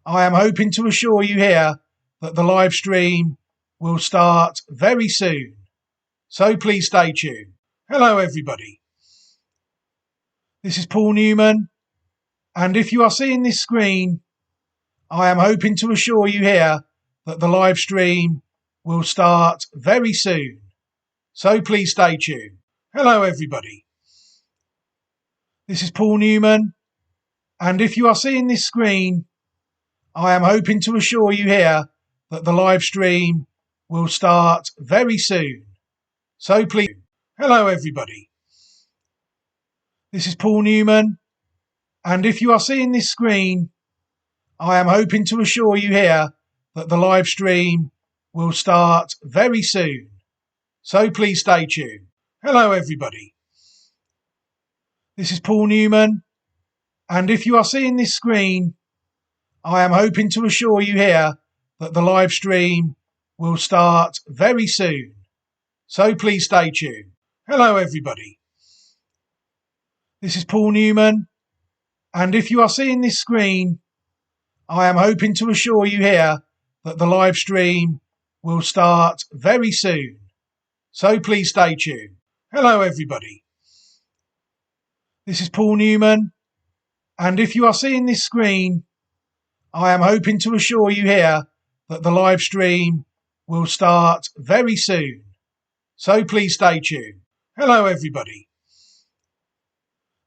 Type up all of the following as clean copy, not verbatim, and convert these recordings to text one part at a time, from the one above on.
I am hoping to assure you here that the live stream will start very soon. So please stay tuned. Hello everybody. This is Paul Newman, and if you are seeing this screen, I am hoping to assure you here that the live stream will start very soon. So please stay tuned. Hello everybody. This is Paul Newman, and if you are seeing this screen, I am hoping to assure you here that the live stream will start very soon. So please, hello everybody. This is Paul Newman, and if you are seeing this screen, I am hoping to assure you here that the live stream will start very soon. So please stay tuned. Hello everybody. This is Paul Newman, and if you are seeing this screen, I am hoping to assure you here that the live stream will start very soon. So please stay tuned. Hello everybody. This is Paul Newman, and if you are seeing this screen, I am hoping to assure you here that the live stream will start very soon. So please stay tuned. Hello everybody. This is Paul Newman, and if you are seeing this screen, I am hoping to assure you here that the live stream will start very soon. So please stay tuned. Hello everybody.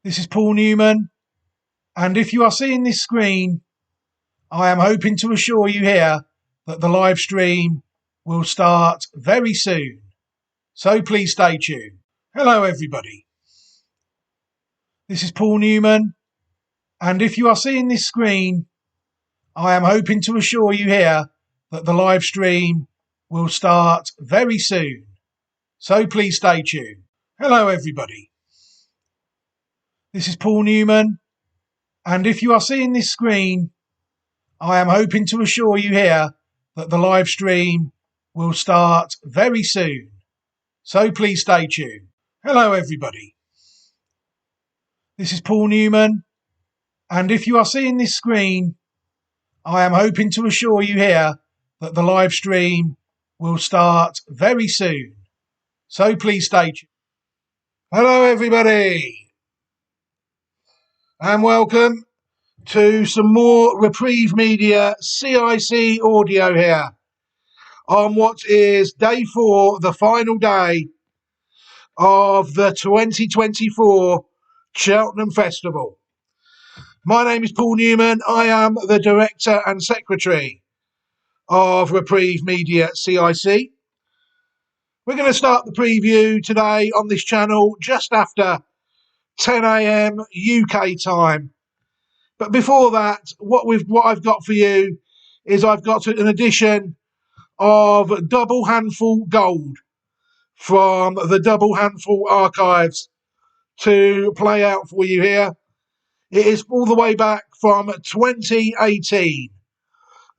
This is Paul Newman, and if you are seeing this screen, I am hoping to assure you here that the live stream will start very soon. So please stay tuned. Hello everybody. This is Paul Newman, and if you are seeing this screen, I am hoping to assure you here that the live stream will start very soon. So please stay tuned. Hello everybody. This is Paul Newman, and if you are seeing this screen, I am hoping to assure you here that the live stream will start very soon. So please stay tuned. Hello everybody. This is Paul Newman, and if you are seeing this screen, I am hoping to assure you here that the live stream will start very soon. So please stay tuned. Hello everybody, and welcome to some more Reprieve Media CIC audio here on what is day 4, the final day of the 2024 Cheltenham Festival. My name is Paul Newman. I am the Director and Secretary of Reprieve Media CIC. We're going to start the preview today on this channel just after 10 a.m. UK time. But before that, what I've got for you is I've got an edition of Double Handful Gold from the Double Handful archives to play out for you here. It is all the way back from 2018,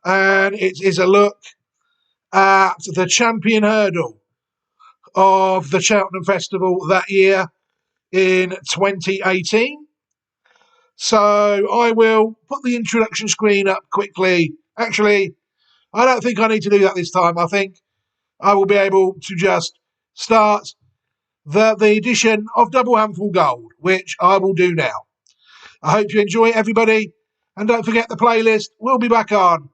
and it is a look at the champion hurdle of the Cheltenham Festival that year in 2018. So I will put the introduction screen up quickly. Actually, I don't think I need to do that this time. I think I will be able to just start the edition of Double Handful Gold, which I will do now. I hope you enjoy it, everybody. And don't forget the playlist will be back on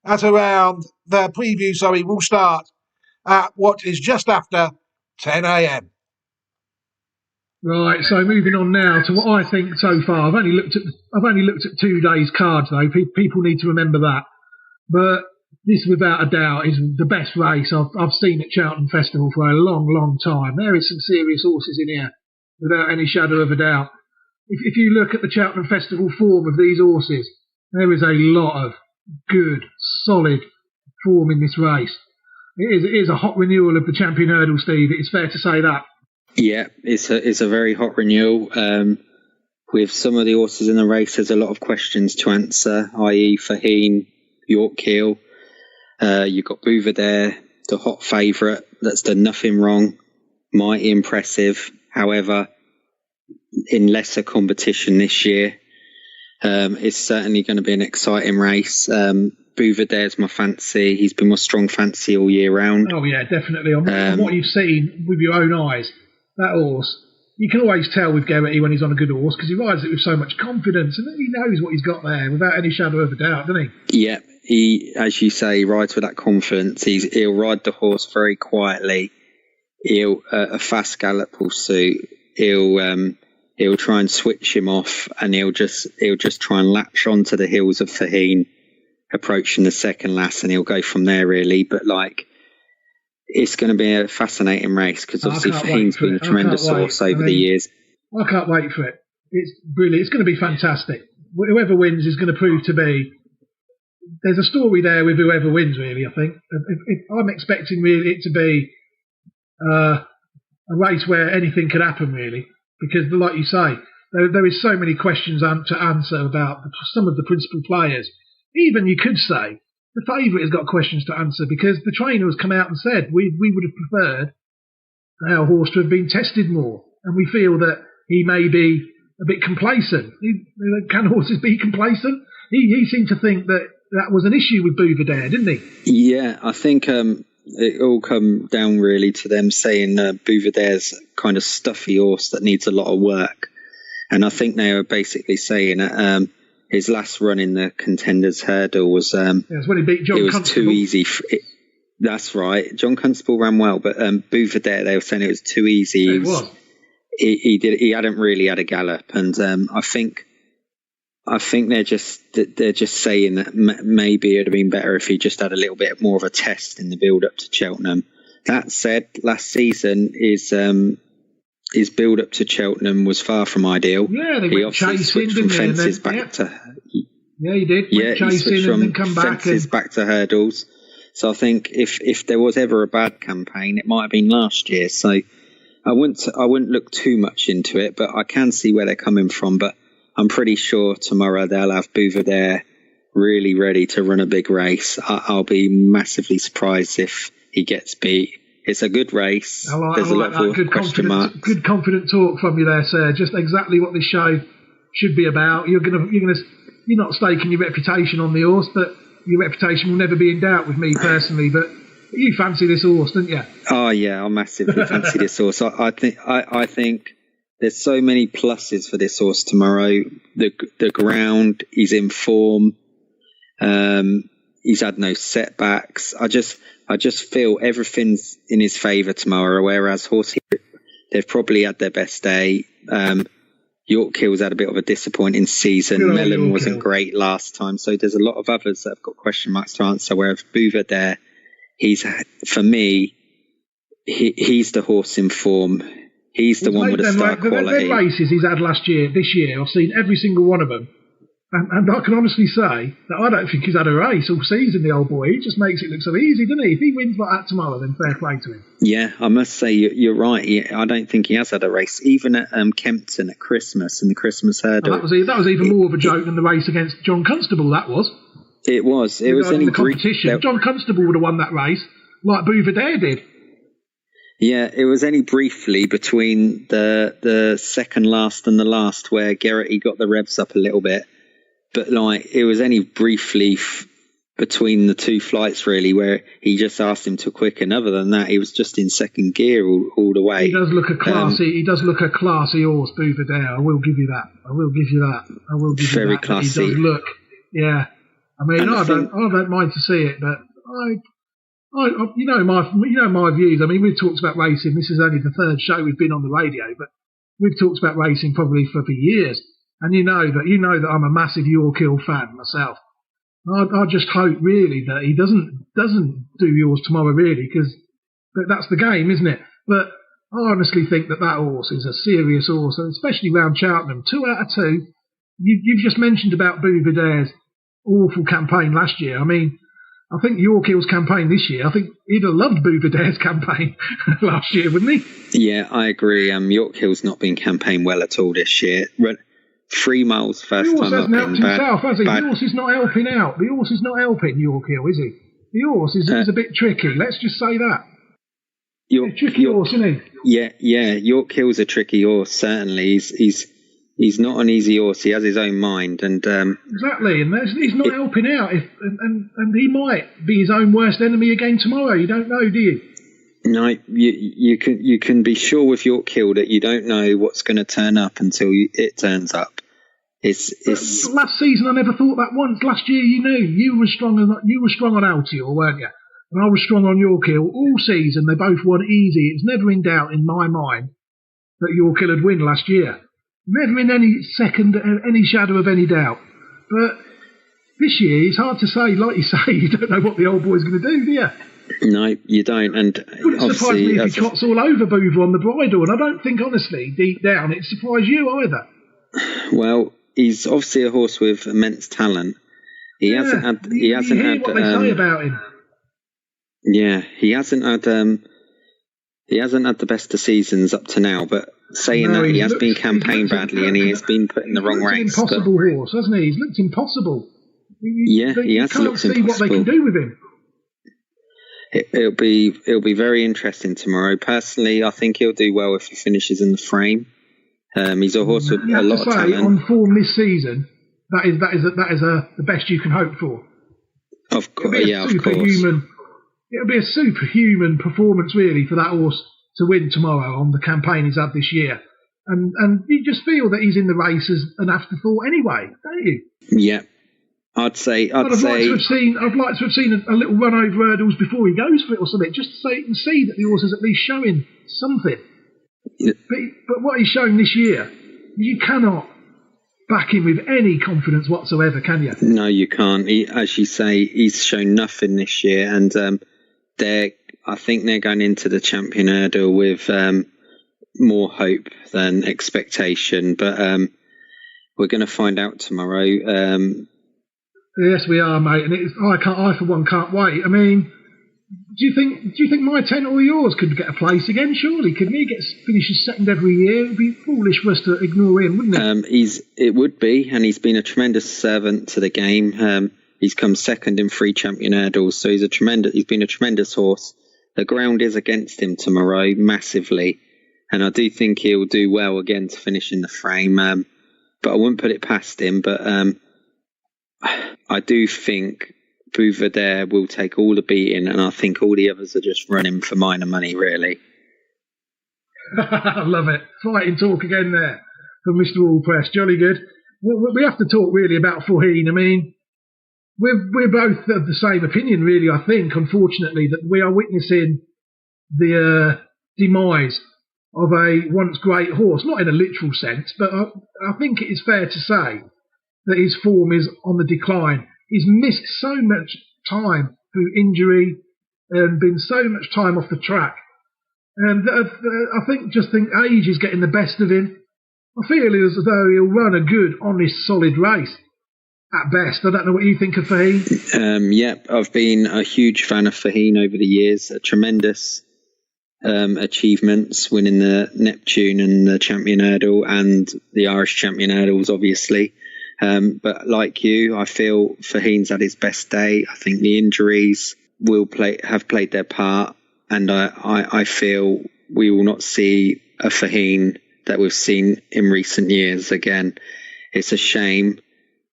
at around the preview, will start at what is just after 10 a.m. Right, so moving on now to what I think so far. I've only looked at 2 days' cards though. People need to remember that. But this, without a doubt, is the best race I've seen at Cheltenham Festival for a long, long time. There is some serious horses in here, without any shadow of a doubt. If you look at the Cheltenham Festival form of these horses, there is a lot of good, solid form in this race. It is a hot renewal of the champion hurdle, Steve. It's fair to say that. Yeah, it's a very hot renewal. With some of the horses in the race, there's a lot of questions to answer, i.e. Faheen, Yorkhill. You've got Bouvedere, the hot favourite that's done nothing wrong, mighty impressive. However, in lesser competition this year, It's certainly going to be an exciting race. Bouverdare's my fancy. He's been my strong fancy all year round. Oh yeah, definitely. On what you've seen with your own eyes, that horse, you can always tell with Geraghty when he's on a good horse because he rides it with so much confidence and he knows what he's got there without any shadow of a doubt, doesn't he? Yeah, he, as you say, rides with that confidence. He'll ride the horse very quietly. He'll a fast gallop will suit. He'll try and switch him off, and he'll just try and latch onto the heels of Faheen approaching the second last, and he'll go from there really. But like, it's going to be a fascinating race because obviously Faheen's been a tremendous horse over the years. I can't wait for it. It's brilliant. It's going to be fantastic. Whoever wins is going to prove to be. There's a story there with whoever wins, really. I think if I'm expecting really it to be a race where anything could happen, really, because like you say, there is so many questions to answer about some of the principal players. Even you could say the favourite has got questions to answer because the trainer has come out and said we would have preferred our horse to have been tested more, and we feel that he may be a bit complacent. Can horses be complacent? He seemed to think that was an issue with Bouverdare, didn't he? Yeah, I think it all come down really to them saying Bouverdare's kind of stuffy horse that needs a lot of work, and I think they were basically saying that his last run in the Contenders Hurdle was when he beat John it was Constable. too easy. That's right. John Constable ran well, but Bouverdare, they were saying it was too easy. He hadn't really had a gallop, and I think they're just saying that maybe it'd have been better if he just had a little bit more of a test in the build up to Cheltenham. That said, last season his build up to Cheltenham was far from ideal. Yeah, they went chasing, switched from fences back to. Yeah, he did. He switched from and then come back fences back to hurdles. So I think if there was ever a bad campaign, it might have been last year. So I wouldn't look too much into it, but I can see where they're coming from. But I'm pretty sure tomorrow they'll have Bouverdare really ready to run a big race. I'll be massively surprised if he gets beat. It's a good race. There's a lot of question marks. Good confident talk from you there, sir. Just exactly what this show should be about. You're not staking your reputation on the horse, but your reputation will never be in doubt with me personally. But you fancy this horse, don't you? Oh yeah, I massively fancy this horse. I think there's so many pluses for this horse tomorrow. The ground, he's in form. He's had no setbacks. I just feel everything's in his favour tomorrow. Whereas Horsey, they've probably had their best day. Yorkill's had a bit of a disappointing season. Mellon wasn't great last time, so there's a lot of others that have got question marks to answer. Whereas Bouverdare, for me, he's the horse in form. He's the one with the star quality. The races he's had this year, I've seen every single one of them. And I can honestly say that I don't think he's had a race all season, the old boy. He just makes it look so easy, doesn't he? If he wins like that tomorrow, then fair play to him. Yeah, I must say you're right. I don't think he has had a race. Even at Kempton at Christmas and the Christmas Hurdle. That was even more of a joke than the race against John Constable, that was. It was. It was any competition. John Constable would have won that race, like Bouverdare did. Yeah, it was only briefly between the second last and the last where Geraghty got the revs up a little bit. But like, it was only briefly between the two flights, really, where he just asked him to quicken. Other than that, he was just in second gear all the way. He does look a classy. He does look a classy horse, Bouverdare. I will give you that. Very classy. He does look. Yeah. I mean, I don't mind to see it, but you know my views. I mean, we've talked about racing. This is only the third show we've been on the radio, but we've talked about racing probably for years. And you know that I'm a massive Yorkill fan myself. I just hope really that he doesn't do yours tomorrow, really, because that's the game, isn't it? But I honestly think that horse is a serious horse, and especially round Cheltenham. 2 out of 2. You've just mentioned about Bouverdare's awful campaign last year. I mean, I think Yorkill's campaign this year, I think he'd have loved Bouverdare's campaign last year, wouldn't he? Yeah, I agree. Yorkill's not been campaigned well at all this year. 3 miles first time up in himself, has he? The horse is not helping out. The horse is not helping Yorkill, is he? The horse is a bit tricky. Let's just say that. A tricky horse, isn't he? Yeah. Yorkill's a tricky horse. Certainly, he's He's not an easy horse. He has his own mind, and exactly, and he's not helping out. And he might be his own worst enemy again tomorrow. You don't know, do you? No, you can be sure with York Hill that you don't know what's going to turn up until it turns up. It's last season I never thought that once. Last year you knew you were strong on Altior, weren't you? And I was strong on York Hill all season. They both won easy. It's never in doubt in my mind that York Hill would win last year. Never in any shadow of any doubt. But this year, it's hard to say. Like you say, you don't know what the old boy's going to do you? No, you don't. And wouldn't surprise me if he trots all over Boover on the bridle. And I don't think, honestly, deep down, it'd surprise you either. Well, he's obviously a horse with immense talent. He hasn't had what they say about him. Yeah, he hasn't had the best of seasons up to now, but saying that, he has been campaigned badly and he has been put in the wrong race. Impossible horse, hasn't he? He's looked impossible. He has looked impossible. You can't see what they can do with him. It'll be very interesting tomorrow. Personally, I think he'll do well if he finishes in the frame. He's a horse with a lot of talent. On form this season, that is the best you can hope for. Of course, yeah, of course. It'll be a superhuman performance, really, for that horse to win tomorrow on the campaign he's had this year. And you just feel that he's in the race as an afterthought anyway, don't you? Yeah. I'd say. I'd like to have seen a little run over hurdles before he goes for it or something, just so you can see that the horse is at least showing something. Yeah. But what he's shown this year, you cannot back him with any confidence whatsoever, can you? No, you can't. As you say, he's shown nothing this year, and I think they're going into the Champion Hurdle with more hope than expectation. But we're going to find out tomorrow. Yes, we are, mate, and I for one can't wait. I mean, do you think my 10 or yours could get a place again? Surely, couldn't he finishes second every year? It'd be foolish for us to ignore him, wouldn't it? It would be, and he's been a tremendous servant to the game. He's come second in 3 Champion Hurdles, so he's been a tremendous horse. The ground is against him tomorrow massively, and I do think he'll do well again to finish in the frame. But I wouldn't put it past him. But I do think Bouvier will take all the beating, and I think all the others are just running for minor money, really. I love it. Fighting talk again there from Mr. Allpress. Jolly good. We have to talk really about Faugheen. I mean, we're both of the same opinion, really, I think, unfortunately, that we are witnessing the demise of a once great horse. Not in a literal sense, but I think it is fair to say that his form is on the decline. He's missed so much time through injury and been so much time off the track. And I think age is getting the best of him. I feel as though he'll run a good, honest, solid race at best. I don't know what you think of Faugheen. Yep, I've been a huge fan of Faugheen over the years. A tremendous achievements, winning the Neptune and the Champion Hurdle and the Irish Champion Hurdles, obviously. But like you, I feel Faugheen's at his best day. I think the injuries have played their part, and I feel we will not see a Faugheen that we've seen in recent years again. It's a shame.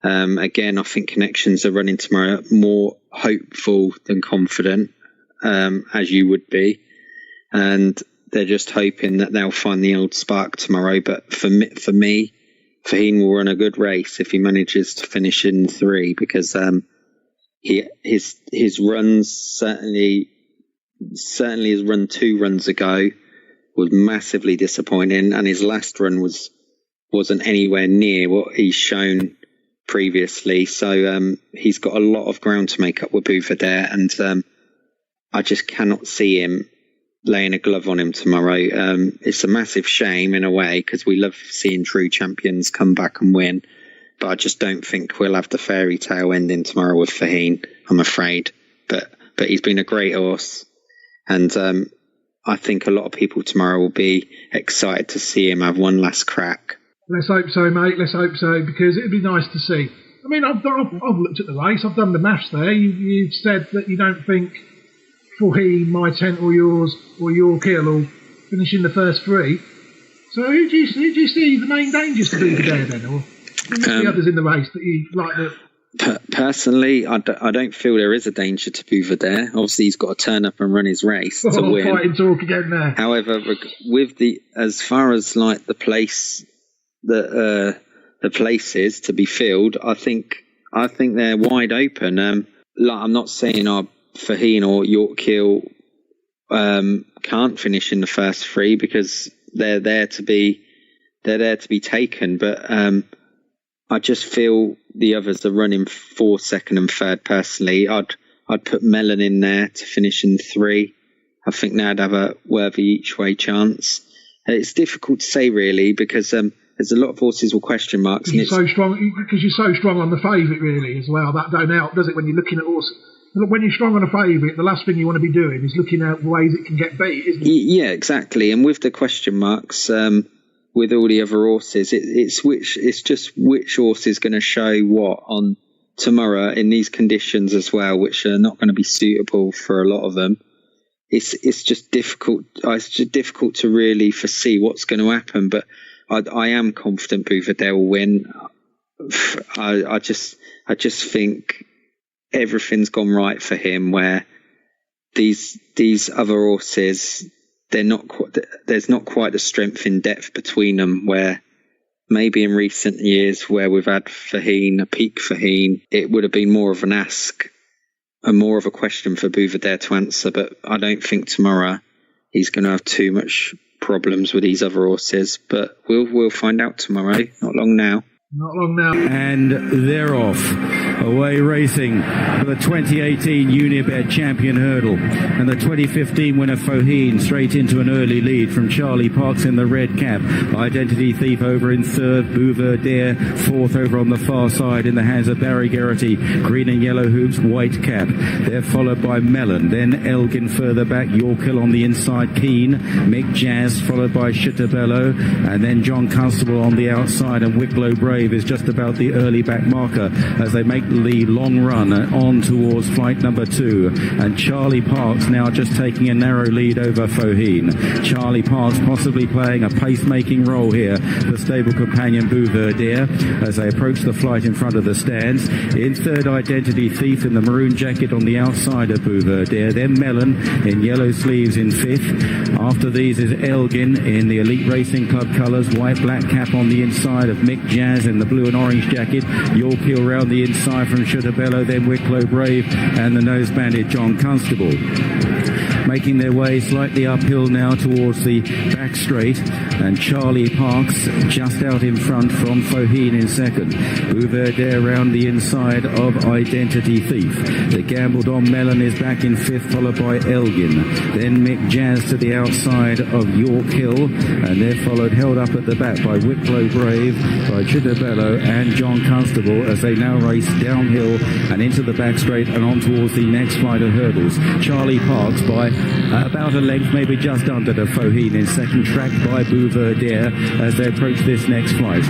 Again, I think Connections are running tomorrow more hopeful than confident, as you would be, and they're just hoping that they'll find the old spark tomorrow. But for me, Faugheen will run a good race if he manages to finish in 3, because his runs certainly his run 2 runs ago was massively disappointing, and his last run wasn't anywhere near what he's shown previously. So he's got a lot of ground to make up with Bouvier, and I just cannot see him laying a glove on him tomorrow. It's a massive shame in a way, because we love seeing true champions come back and win, but I just don't think we'll have the fairy tale ending tomorrow with Faugheen, I'm afraid. But he's been a great horse, and I think a lot of people tomorrow will be excited to see him have one last crack. Let's hope so, mate. Let's hope so, because it'd be nice to see. I mean, I've looked at the race. I've done the maths there. You've said that you don't think Faugheen, my 10 or yours, or York Hill will finish in the first 3. So who do you see the main dangers to Bouvedere then, or the others in the race that you like? Personally, I don't feel there is a danger to Bouvedere. Obviously, he's got to turn up and run his race to win. Fighting talk again there. However, with as far as like the place that the places to be filled, I think they're wide open. I'm not saying Faheen or Yorkhill can't finish in the first three, because they're there to be taken, but I just feel the others are running for second and third. Personally, I'd put Mellon in there to finish in 3. I think they'd have a worthy each way chance. It's difficult to say really, because there's a lot of horses with question marks. Because you're so strong on the favourite really as well. That don't help, does it, when you're looking at horses? When you're strong on a favourite, the last thing you want to be doing is looking at ways it can get beat, isn't it? Yeah, exactly. And with the question marks, with all the other horses, it's just which horse is going to show what on tomorrow in these conditions as well, which are not going to be suitable for a lot of them. It's just difficult. It's just difficult to really foresee what's going to happen. But I am confident Bouvedere will win. I just think everything's gone right for him, where these other horses, there's not quite the strength in depth between them, where maybe in recent years where we've had a peak Faheen, it would have been more of an ask and more of a question for Bouvedere to answer. But I don't think tomorrow he's going to have too much problems with these other horses, but we'll find out tomorrow. Not long now. Not long now. And they're off. Away racing for the 2018 Unibet Champion Hurdle. And the 2015 winner Faheen straight into an early lead from Charlie Parks in the red cap. Identity Thief over in third. Bouvedere fourth over on the far side in the hands of Barry Geraghty. Green and yellow hoops, white cap. They're followed by Mellon. Then Elgin further back. Yorkhill on the inside. Keane. Mick Jazz followed by Chittabello. And then John Constable on the outside. And Wicklow Brave is just about the early back marker as they make the long run on towards flight number 2, and Charlie Parks now just taking a narrow lead over Faheen. Charlie Parks possibly playing a pace-making role here for stable companion Bouvedere as they approach the flight in front of the stands. In third, Identity Thief in the maroon jacket on the outside of Bouvedere, then Mellon in yellow sleeves in 5th. After these is Elgin in the Elite Racing Club colours, white-black cap on the inside of Mick Jazz in the blue and orange jacket. Yorkhill round the inside from Chittabello, then Wicklow Brave and the nose-banded John Constable. Making their way slightly uphill now towards the back straight, and Charlie Parks just out in front from Faheen in second. Bouvedere round the inside of Identity Thief. The gambled on Mellon is back in 5th, followed by Elgin. Then Mick Jazz to the outside of Yorkhill, and they're followed, held up at the back by Wicklow Brave, by Chittabello and John Constable as they now race downhill and into the back straight and on towards the next flight of hurdles. Charlie Parks by about a length, maybe just under the Faheen in second, tracked by Bouvedere as they approach this next flight.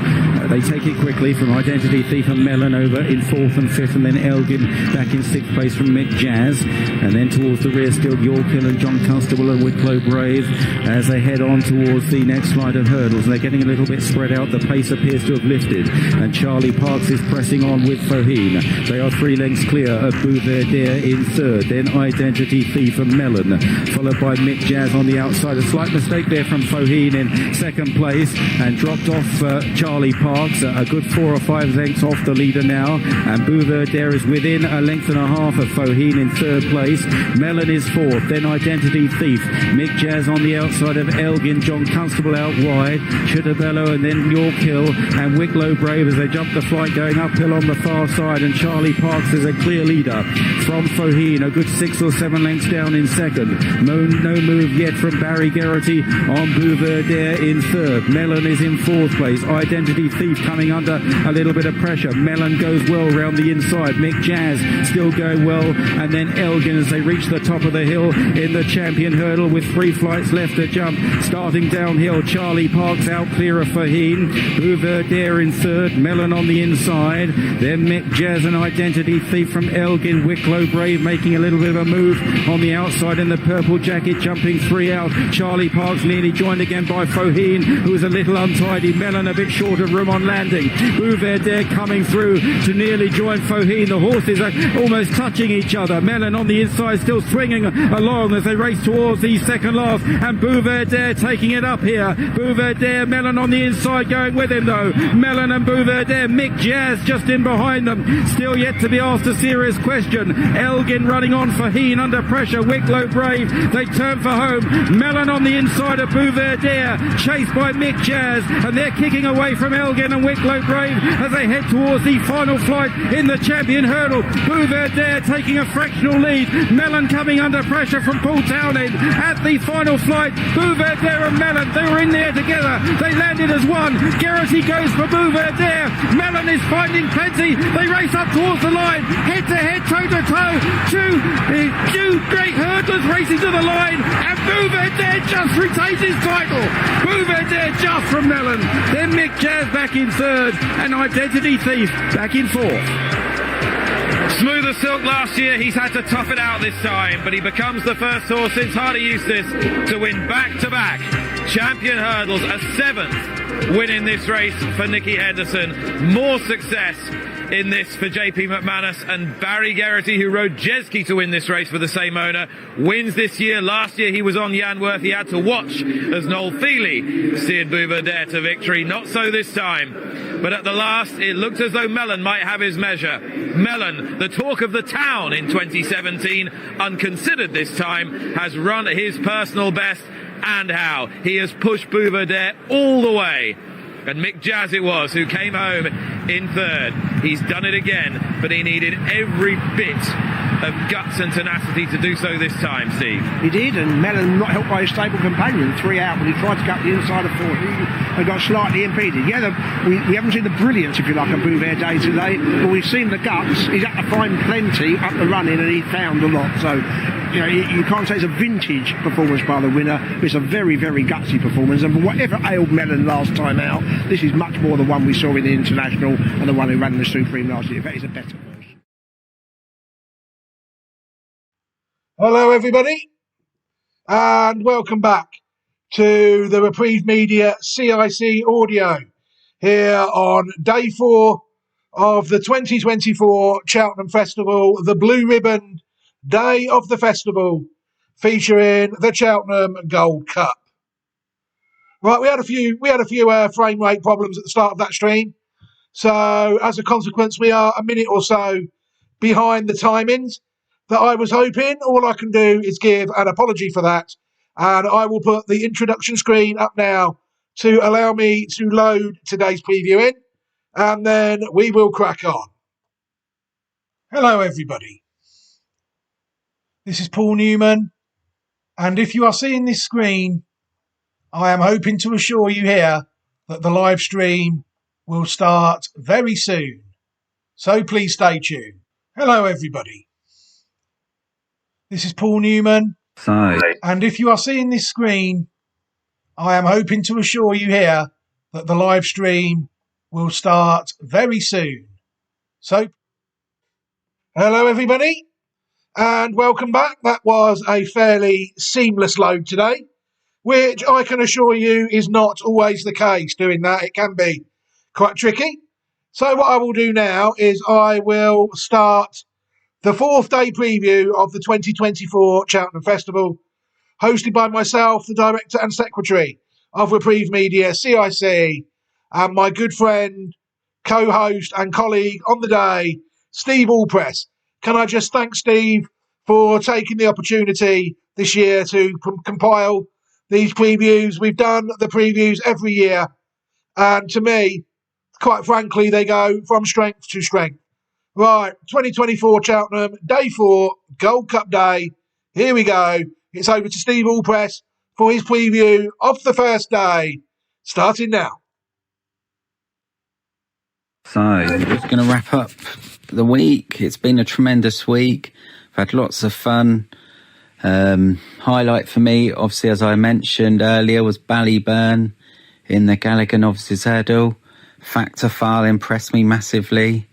They take it quickly from Identity Thief and Mellon over in 4th and 5th, and then Elgin back in 6th place from Mick Jazz, and then towards the rear still Yorkhill and John Constable and Wicklow Brave as they head on towards the next flight of hurdles. They're getting a little bit spread out. The pace appears to have lifted, and Charlie Parks is pressing on with Faheen. They are 3 lengths clear of Bouvedere in third, then Identity Thief and Mellon, followed by Mick Jazz on the outside. A slight mistake there from Faheen in second place, and dropped off Charlie Parks, a good 4 or 5 lengths off the leader now, and Bouvedere is within a length and a half of Faheen in third place. Mellon is 4th, then Identity Thief, Mick Jazz on the outside of Elgin, John Constable out wide, Chittabello and then Yorkhill and Wicklow Brave as they jump the flight going uphill on the far side, and Charlie Parks is a clear leader from Faheen, a good 6 or 7 lengths down in second. No move yet from Barry Geraghty on Bouvedere in third. Mellon is in 4th place. Identity Thief coming under a little bit of pressure. Mellon goes well round the inside. Mick Jazz still going well, and then Elgin as they reach the top of the hill in the Champion Hurdle with 3 flights left to jump. Starting downhill, Charlie Parks out clear of Faheen. Bouvedere in third. Mellon on the inside. Then Mick Jazz and Identity Thief from Elgin. Wicklow Brave making a little bit of a move on the outside in the purple jacket, jumping 3 out. Charlie Parks nearly joined again by Faheen. Faugheen, who's a little untidy. Mellon a bit short of room on landing. Bouverdere coming through to nearly join Faugheen. The horses are almost touching each other. Mellon on the inside still swinging along as they race towards the second last, and Bouverdere taking it up here. Bouverdere, Mellon on the inside going with him though. Mellon and Bouverdere, Mick Jazz just in behind them, still yet to be asked a serious question. Elgin running on Faugheen under pressure. Wicklow Brave, they turn for home. Mellon on the inside of Bouverdere, chased by Mick Jazz, and they're kicking away from Elgin and Wicklow Brave as they head towards the final flight in the champion hurdle. Bouverdere taking a fractional lead. Mellon coming under pressure from Paul Townend at the final flight. Bouverdere and Mellon, they were in there together. They landed as one. Geraghty goes for Bouverdere. Mellon is finding plenty. They race up towards the line, head to head, toe to toe. Two great hurdlers racing to the line, and Bouverdere just retains his title. Bouverdere just from Mellon. Then Mick Jazz back in third, and Identity Thief back in fourth. Smooth as silk last year, he's had to tough it out this time, but he becomes the first horse since Hardy Eustace to win back-to-back champion hurdles, a seventh win in this race for Nicky Henderson. More success in this for JP McManus, and Barry Geraghty, who rode Jeski to win this race for the same owner, wins this year. Last year he was on Yanworth. He had to watch as Noel Feely steered Bouverdere to victory. Not so this time, but at the last it looked as though Mellon might have his measure. Mellon, the talk of the town in 2017, unconsidered this time, has run his personal best, and how he has pushed Bouverdere all the way. And Mick Jazz it was who came home in third. He's done it again, but he needed every bit of guts and tenacity to do so this time, Steve. He did, and Mellon not helped by his stable companion, 3 out when he tried to cut the inside of 4. He got slightly impeded. Yeah, we haven't seen the brilliance, if you like, of Bouverdere today, but we've seen the guts. He's had to find plenty up the running, and he found a lot. So, you know, you can't say it's a vintage performance by the winner. It's a very, very gutsy performance, and whatever ailed Mellon last time out, this is much more the one we saw in the International and the one who ran the Supreme last year. That is a better version. Hello, everybody, and welcome back to the Reprieve Media CIC audio here on day 4 of the 2024 Cheltenham Festival, the blue ribbon day of the festival, featuring the Cheltenham Gold Cup. Right, we had a few frame rate problems at the start of that stream, so as a consequence, we are a minute or so behind the timings that I was hoping. All I can do is give an apology for that, and I will put the introduction screen up now to allow me to load today's preview in, and then we will crack on. Hello, everybody. This is Paul Newman, and if you are seeing this screen, I am hoping to assure you here that the live stream will start very soon, so please stay tuned. Hello, everybody. This is Paul Newman, and if you are seeing this screen, I am hoping to assure you here that the live stream will start very soon. So, hello, everybody, and welcome back. That was a fairly seamless load today, which I can assure you is not always the case. Doing that, it can be quite tricky. So what I will do now is I will start the 4th day preview of the 2024 Cheltenham Festival, hosted by myself, the Director and Secretary of Reprieve Media CIC, and my good friend, co-host and colleague on the day, Steve Allpress. Can I just thank Steve for taking the opportunity this year to compile these previews. We've done the previews every year, and to me, quite frankly, they go from strength to strength. Right, 2024 Cheltenham, day 4, Gold Cup day. Here we go. It's over to Steve Allpress for his preview of the first day, starting now. So, we're just going to wrap up the week. It's been a tremendous week. I've had lots of fun. Highlight for me, obviously, as I mentioned earlier, was Ballyburn in the Gallagher Novices Hurdle. Factor File impressed me massively.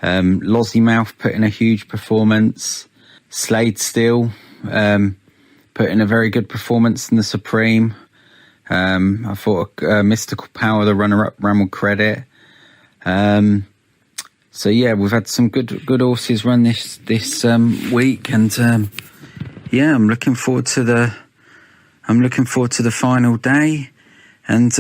Lossiemouth put in a huge performance. Slade Steel put in a very good performance in the Supreme. I thought Mystical Power, the runner-up, ran with credit. So yeah, we've had some good horses run this week, and I'm looking forward to the final day, and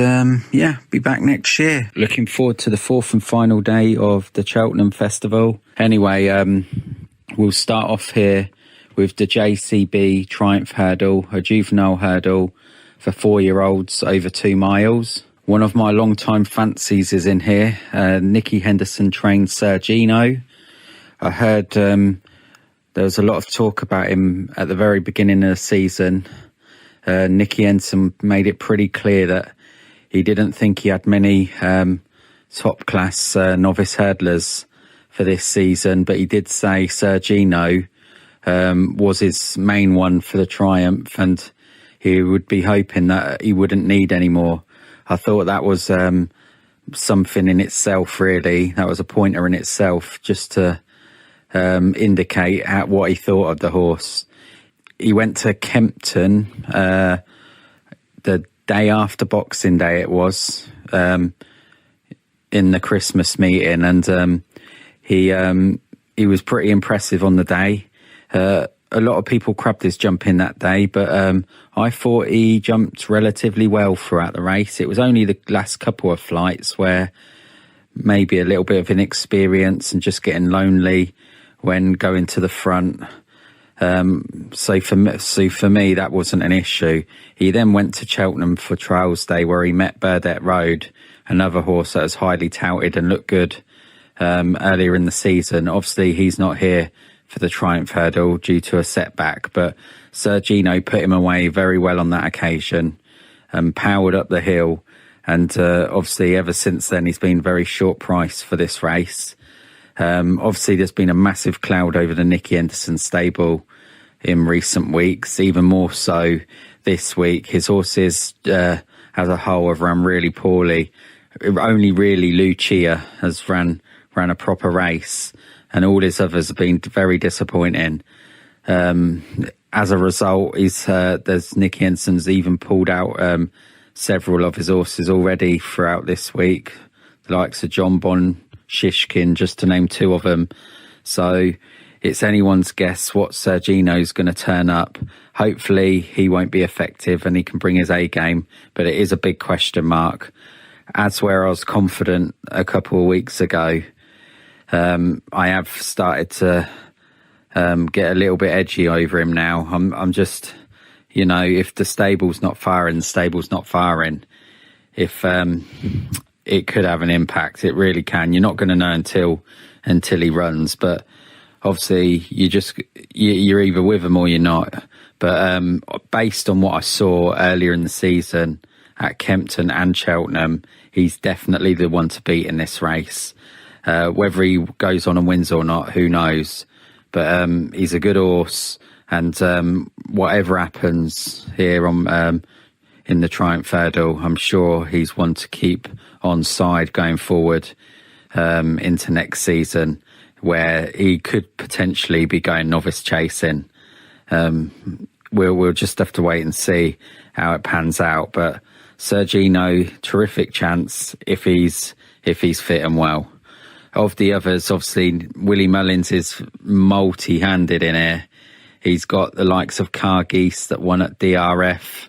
be back next year. Looking forward to the fourth and final day of the Cheltenham Festival. Anyway, we'll start off here with the JCB Triumph Hurdle, a juvenile hurdle for 4-year-olds over 2 miles. One of my long-time fancies is in here. Nicky Henderson trained Sergino. I heard there was a lot of talk about him at the very beginning of the season. Nicky Henderson made it pretty clear that he didn't think he had many top-class novice hurdlers for this season, but he did say Sergino was his main one for the Triumph, and he would be hoping that he wouldn't need any more. I thought that was something in itself, really. That was a pointer in itself, just to indicate what he thought of the horse. He went to Kempton the day after Boxing Day, it was, in the Christmas meeting, and he was pretty impressive on the day. A lot of people crabbed his jump in that day, but I thought he jumped relatively well throughout the race. It was only the last couple of flights where maybe a little bit of inexperience and just getting lonely when going to the front. So for me, that wasn't an issue. He then went to Cheltenham for Trials Day, where he met Burdett Road, another horse that was highly touted and looked good earlier in the season. Obviously, he's not here for the Triumph Hurdle due to a setback, but Sergino put him away very well on that occasion and powered up the hill. And obviously, ever since then, he's been very short price for this race. Obviously, there's been a massive cloud over the Nicky Henderson stable in recent weeks, even more so this week. His horses, as a whole, have run really poorly. Only really Lucia has ran a proper race, and all his others have been very disappointing. As a result, there's Nicky Henderson's even pulled out several of his horses already throughout this week, the likes of John Bon, Shishkin, just to name 2 of them. So it's anyone's guess what Sergino's going to turn up. Hopefully he won't be effective and he can bring his A game, but it is a big question mark. As where I was confident a couple of weeks ago, I have started to get a little bit edgy over him now. I'm just, if the stable's not firing, the stable's not firing. If it could have an impact, it really can. You're not going to know until he runs, but obviously you're either with him or you're not. But based on what I saw earlier in the season at Kempton and Cheltenham, he's definitely the one to beat in this race. Whether he goes on and wins or not, who knows? But he's a good horse, and whatever happens here in the Triumph Hurdle, I'm sure he's one to keep on side going forward into next season, where he could potentially be going novice chasing. We'll just have to wait and see how it pans out. But Sergino, terrific chance if he's fit and well. Of the others, obviously, Willie Mullins is multi-handed in here. He's got the likes of Cargeese that won at DRF.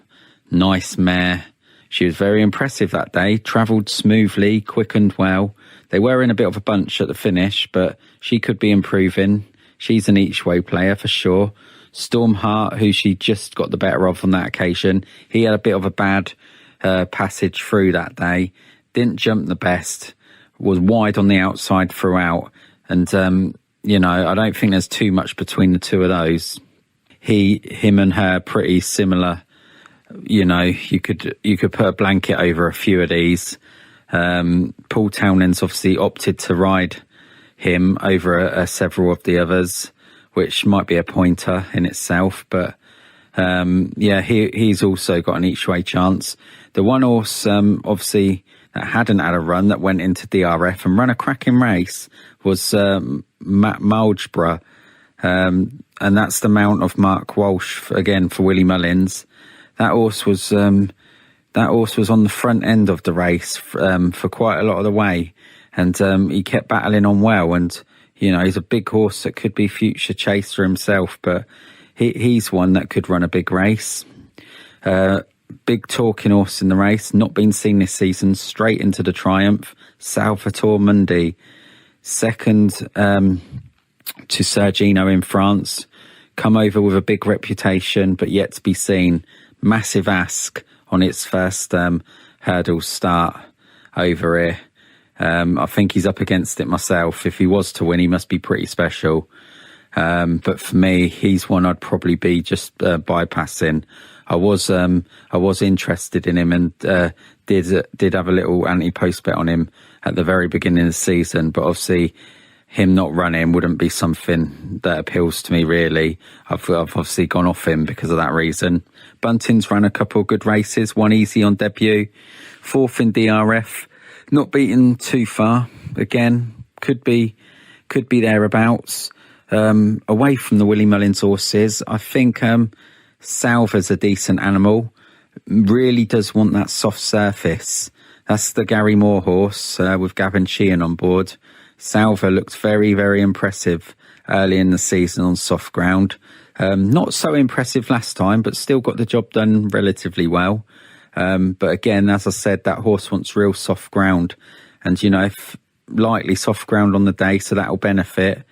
Nice mare. She was very impressive that day. Travelled smoothly, quickened well. They were in a bit of a bunch at the finish, but she could be improving. She's an each-way player for sure. Stormheart, who she just got the better of on that occasion. He had a bit of a bad passage through that day. Didn't jump the best. Was wide on the outside throughout, and I don't think there's too much between the 2 of those. Him and her pretty similar. You could put a blanket over a few of these. Paul Townend's obviously opted to ride him over several of the others, which might be a pointer in itself. But he's also got an each way chance. The one horse, obviously, that hadn't had a run, that went into DRF and ran a cracking race, was Matt Marlborough. And that's the mount of Mark Walsh, again, for Willie Mullins. That horse was, they that horse was on the front end of the race for quite a lot of the way, and he kept battling on well. And he's a big horse that could be future chaser himself, but he's one that could run a big race. Big talking horse in the race, not been seen this season, straight into the Triumph. Salvatore Mundi, second to Sergino in France, come over with a big reputation, but yet to be seen. Massive ask on its first hurdle start over here. I think he's up against it myself. If he was to win, he must be pretty special. But for me, he's one I'd probably be just bypassing. I was interested in him and did have a little anti-post bet on him at the very beginning of the season, but obviously him not running wouldn't be something that appeals to me really. I've obviously gone off him because of that reason. Bunting's ran a couple of good races, one easy on debut, fourth in DRF, not beaten too far. Again, could be thereabouts. Away from the Willie Mullins horses, I think Salva's a decent animal. Really does want that soft surface. That's the Gary Moore horse with Gavin Sheehan on board. Salva looked very, very impressive early in the season on soft ground. Not so impressive last time, but still got the job done relatively well. But again, as I said, that horse wants real soft ground. And, if lightly soft ground on the day, so that'll benefit.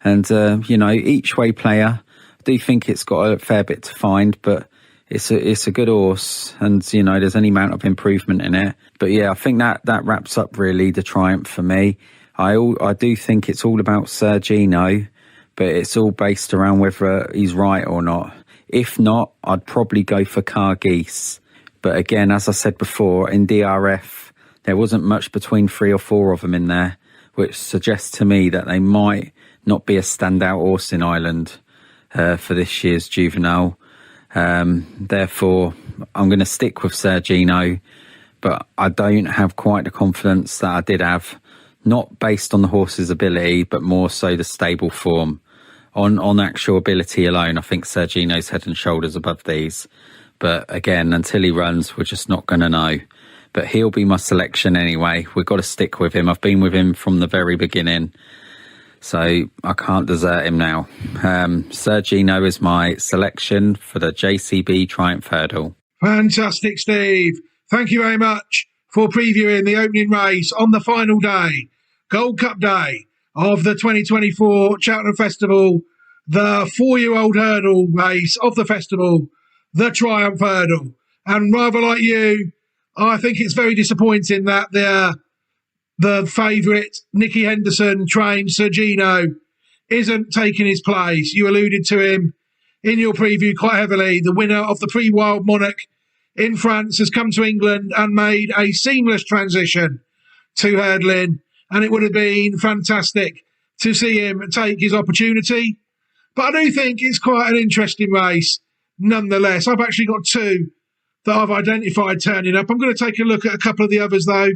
And, each way player, I do think it's got a fair bit to find, but it's a good horse, and there's any amount of improvement in it. But yeah, I think that wraps up really the Triumph for me. I do think it's all about Sergino, but it's all based around whether he's right or not. If not, I'd probably go for Cargeese. But again, as I said before, in DRF there wasn't much between 3 or 4 of them in there, which suggests to me that they might not be a standout horse in Ireland for this year's juvenile. Therefore, I'm going to stick with Sergino, but I don't have quite the confidence that I did have, not based on the horse's ability, but more so the stable form. On actual ability alone, I think Sergino's head and shoulders above these. But again, until he runs, we're just not going to know. But he'll be my selection anyway. We've got to stick with him. I've been with him from the very beginning, so I can't desert him now. Sergino is my selection for the JCB Triumph Hurdle. Fantastic, Steve. Thank you very much for previewing the opening race on the final day, Gold Cup day of the 2024 Cheltenham Festival, the 4-year-old hurdle race of the festival, the Triumph Hurdle. And rather like you, I think it's very disappointing that the favourite, Nicky Henderson, trained Sergino, isn't taking his place. You alluded to him in your preview quite heavily. The winner of the Prix Wild Monarch in France has come to England and made a seamless transition to hurdling, and it would have been fantastic to see him take his opportunity. But I do think it's quite an interesting race nonetheless. I've actually got 2 that I've identified turning up. I'm going to take a look at a couple of the others, though,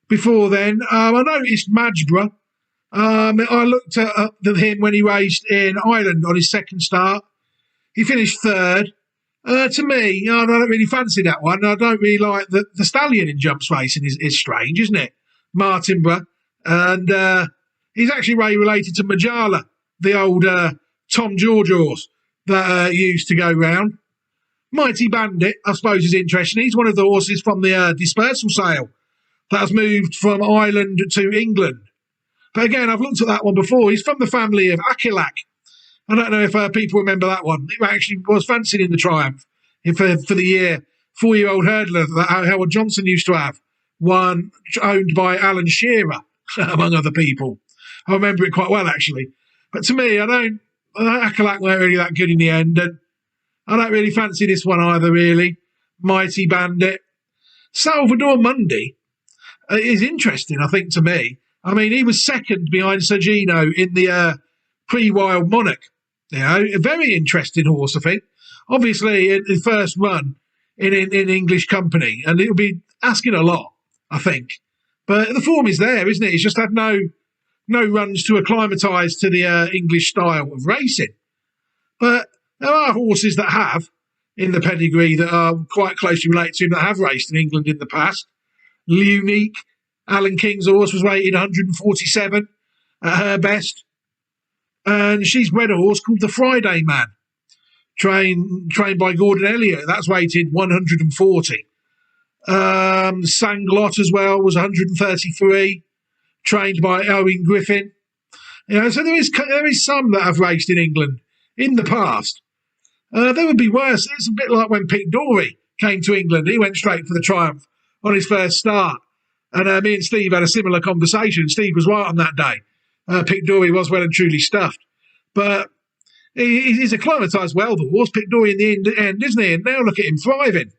before then. I noticed Madgeborough. I looked at him when he raced in Ireland on his second start. He finished 3rd. To me, I don't really fancy that one. I don't really like the stallion in jumps racing is strange, isn't it? Martinborough. And he's actually related to Majala, the old Tom George horse that used to go round. Mighty Bandit, I suppose, is interesting. He's one of the horses from the dispersal sale that has moved from Ireland to England. But again, I've looked at that one before. He's from the family of Akilak. I don't know if people remember that one. It actually was fancied in the Triumph for the year. 4-year-old hurdler that Howard Johnson used to have. One owned by Alan Shearer, among other people. I remember it quite well, actually. But to me, Akilak weren't really that good in the end. And I don't really fancy this one either, really. Mighty Bandit. Salvatore Mundi is interesting, I think, to me. I mean, he was second behind Sergino in the Pre-Wild Monarch. A very interesting horse, I think. Obviously, in his first run in English company, and it'll be asking a lot, I think. But the form is there, isn't it? He's just had no runs to acclimatise to the English style of racing. But there are horses that have. in the pedigree that are quite closely related to him that have raced in England in the past. Unique, Alan King's horse, was rated 147 at her best. And she's bred a horse called the Friday Man, trained by Gordon Elliott. That's rated 140. Sanglot as well was 133, trained by Owen Griffin. So there is some that have raced in England in the past. There would be worse. It's a bit like when Pete Dory came to England. He went straight for the Triumph on his first start. And me and Steve had a similar conversation. Steve was right on that day. Pete Dory was well and truly stuffed. But he's acclimatised well, the horse. Pete Dory in the end, isn't he? And now look at him thriving.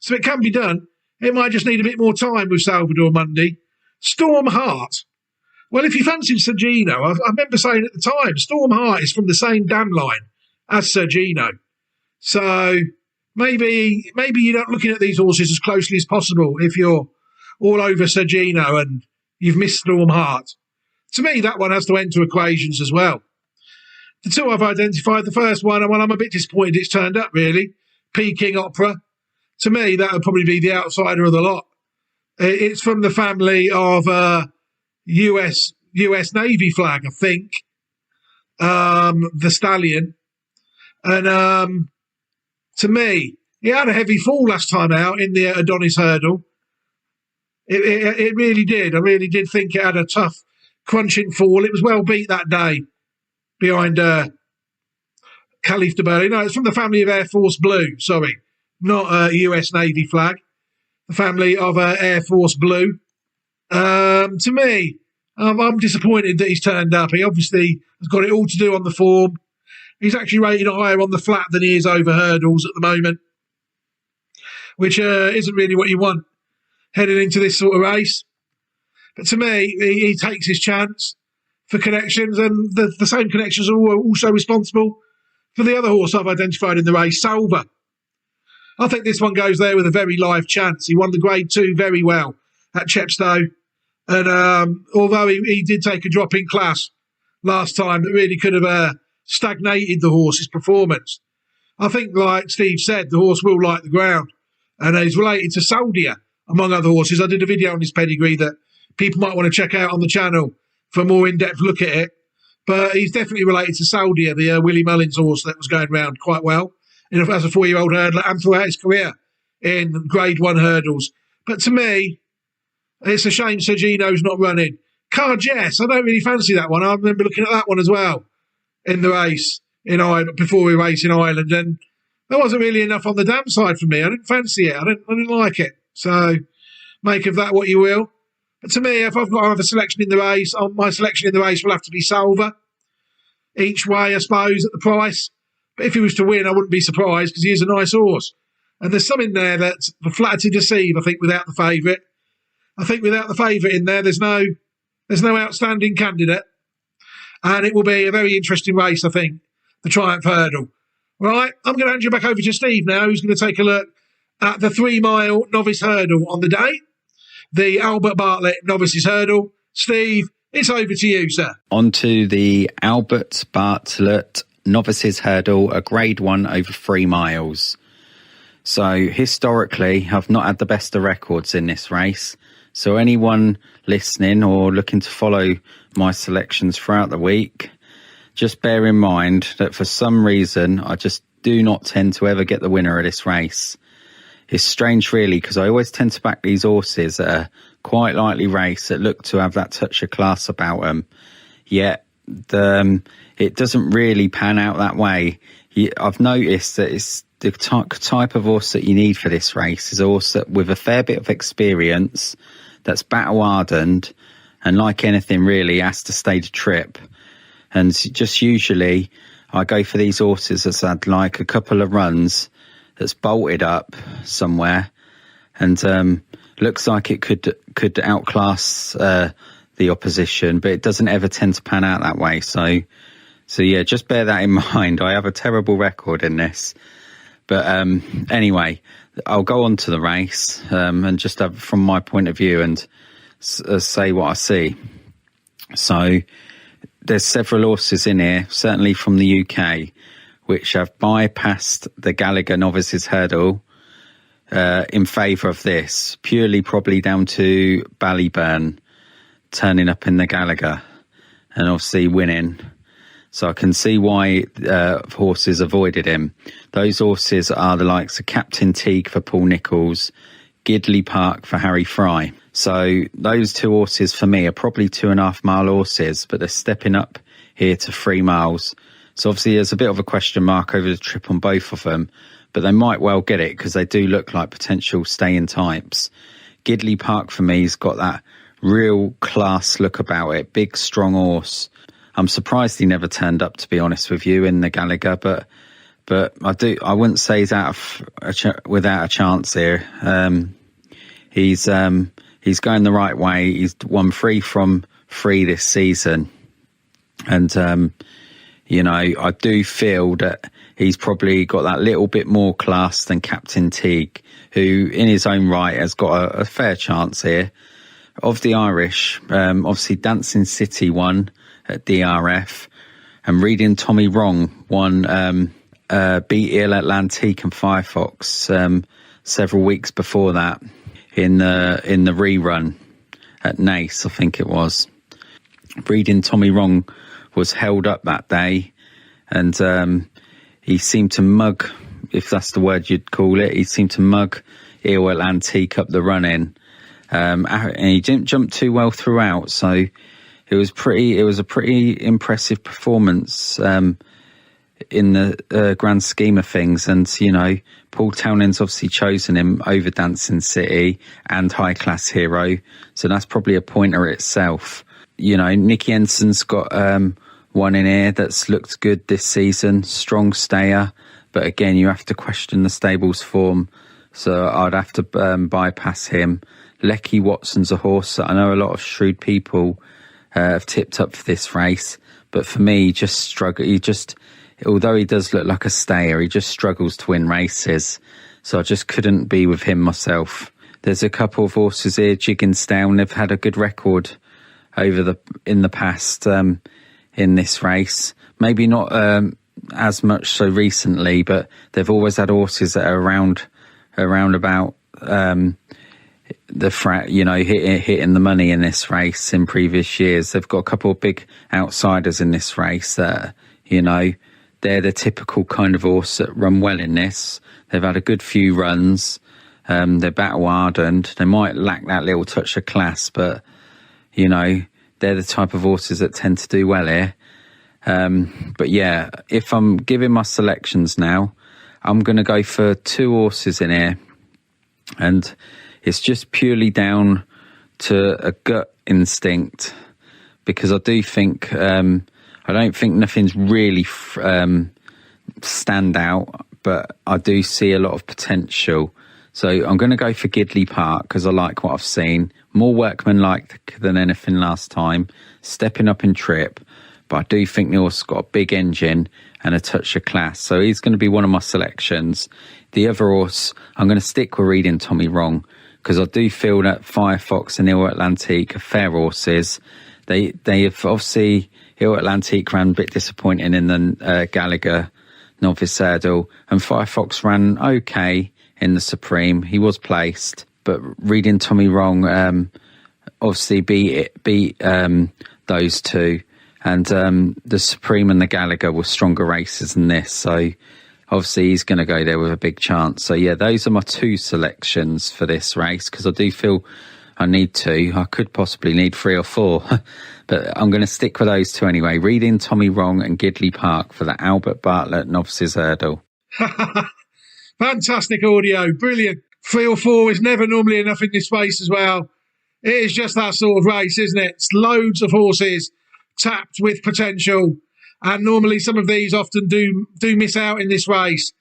So it can be done. It might just need a bit more time with Salvador Mundi. Storm Heart. Well, if you fancy Sergino, I remember saying at the time, Storm Heart is from the same dam line as Sergino. So maybe you're not looking at these horses as closely as possible if you're all over Sergino and you've missed Storm Heart. To me, that one has to enter equations as well. The two I've identified, the first one, I'm a bit disappointed it's turned up, really. Peking Opera. To me, that would probably be the outsider of the lot. It's from the family of US Navy flag, I think. The Stallion. And to me, he had a heavy fall last time out in the Adonis Hurdle. It really did. I really did think it had a tough, crunching fall. It was well beat that day behind Khalif de Burley. No, it's from the family of Air Force Blue, sorry. Not US Navy flag. The family of Air Force Blue. To me, I'm disappointed that he's turned up. He obviously has got it all to do on the form. He's actually rated higher on the flat than he is over hurdles at the moment, which isn't really what you want heading into this sort of race. But to me, he takes his chance for connections, and the same connections are also responsible for the other horse I've identified in the race, Salva. I think this one goes there with a very live chance. He won the Grade 2 very well at Chepstow. And although he did take a drop in class last time, that really could have stagnated the horse's performance. I think, like Steve said, the horse will like the ground. And he's related to Saudia, among other horses. I did a video on his pedigree that people might want to check out on the channel for a more in-depth look at it. But he's definitely related to Saudia, the Willie Mullins horse that was going round quite well as a 4-year-old hurdler and throughout his career in Grade 1 hurdles. But to me, it's a shame Sergino's not running. Carjess, I don't really fancy that one. I remember looking at that one as well in the race in Ireland, before we race in Ireland, and there wasn't really enough on the dam side for me. I didn't fancy it. I didn't like it. So make of that what you will. But to me, if I've got to have a selection in the race, my selection in the race will have to be Salva. Each way, I suppose, at the price. But if he was to win, I wouldn't be surprised because he is a nice horse. And there's some in there that's flatter to deceive, I think, without the favourite. I think without the favourite in there, there's no outstanding candidate. And it will be a very interesting race, I think, the Triumph Hurdle. Right, I'm going to hand you back over to Steve now, who's going to take a look at the 3-mile novice hurdle on the day, the Albert Bartlett novices hurdle. Steve, it's over to you, sir. On to the Albert Bartlett novices hurdle, a Grade 1 over 3 miles. So historically, I've not had the best of records in this race. So anyone listening or looking to follow my selections throughout the week, just bear in mind that for some reason, I just do not tend to ever get the winner of this race. It's strange, really, because I always tend to back these horses that are quite lightly raced, that look to have that touch of class about them. Yet it doesn't really pan out that way. I've noticed that it's the type of horse that you need for this race is a horse that with a fair bit of experience, that's battle hardened, and like anything really, has to stay the trip. And just usually I go for these horses that's had like a couple of runs, that's bolted up somewhere, and looks like it could outclass the opposition, but it doesn't ever tend to pan out that way. So yeah, just bear that in mind. I have a terrible record in this. But anyway, I'll go on to the race and just have from my point of view and say what I see. So there's several horses in here, certainly from the UK, which have bypassed the Gallagher Novices Hurdle in favour of this, purely probably down to Ballyburn turning up in the Gallagher and obviously winning. So I can see why horses avoided him. Those horses are the likes of Captain Teague for Paul Nicholls, Gidley Park for Harry Fry. So those two horses for me are probably 2.5 mile horses, but they're stepping up here to 3 miles. So obviously there's a bit of a question mark over the trip on both of them, but they might well get it because they do look like potential staying types. Gidley Park for me has got that real class look about it, big strong horse. I'm surprised he never turned up, to be honest with you, in the Gallagher, but I wouldn't say he's without a chance here. He's going the right way. He's won 3 from 3 this season, and you know, I do feel that he's probably got that little bit more class than Captain Teague, who in his own right has got a fair chance here. Of the Irish, obviously Dancing City won at DRF, and Reading Tommy Wrong won, beat Il Atlantique and Firefox several weeks before that in the rerun at Nace, I think it was. Reading Tommy Wrong was held up that day, and he seemed to mug, if that's the word you'd call it, he seemed to mug Il Atlantique up the run-in, and he didn't jump too well throughout, so it was a pretty impressive performance in the grand scheme of things. And, you know, Paul Townend's obviously chosen him over Dancing City and High Class Hero, so that's probably a pointer itself. You know, Nicky Ensign's got one in here that's looked good this season, strong stayer, but again, you have to question the stable's form, so I'd have to bypass him. Lecky Watson's a horse that I know a lot of shrewd people have tipped up for this race, but for me, although he does look like a stayer, he just struggles to win races, so I just couldn't be with him myself. There's a couple of horses here, Jigginstown, they've had a good record in the past in this race, maybe not as much so recently, but they've always had horses that are around about hitting the money in this race in previous years. They've got a couple of big outsiders in this race that, you know, they're the typical kind of horse that run well in this. They've had a good few runs. They're battle hardened. They might lack that little touch of class, but, you know, they're the type of horses that tend to do well here. But yeah, if I'm giving my selections now, I'm going to go for 2 horses in here, and it's just purely down to a gut instinct, because I do think, I don't think nothing's really stand out, but I do see a lot of potential. So I'm going to go for Gidley Park because I like what I've seen. More workmanlike than anything last time, stepping up in trip, but I do think the horse got a big engine and a touch of class. So he's going to be one of my selections. The other horse, I'm going to stick with Reading Tommy Wrong, because I do feel that Firefox and Il Atlantique are fair horses. They have obviously, Il Atlantique ran a bit disappointing in the Gallagher Novice Hurdle, and Firefox ran okay in the Supreme. He was placed, but Reading Tommy Wrong obviously beat those two, and the Supreme and the Gallagher were stronger races than this, so obviously he's going to go there with a big chance. So yeah, those are my 2 selections for this race, because I do feel I need 2. I could possibly need 3 or 4, but I'm going to stick with those 2 anyway. Reading Tommy Wrong and Gidley Park for the Albert Bartlett Novices Hurdle. Fantastic audio, brilliant. 3 or 4 is never normally enough in this race as well. It is just that sort of race, isn't it? It's loads of horses tapped with potential, and normally some of these often do miss out in this race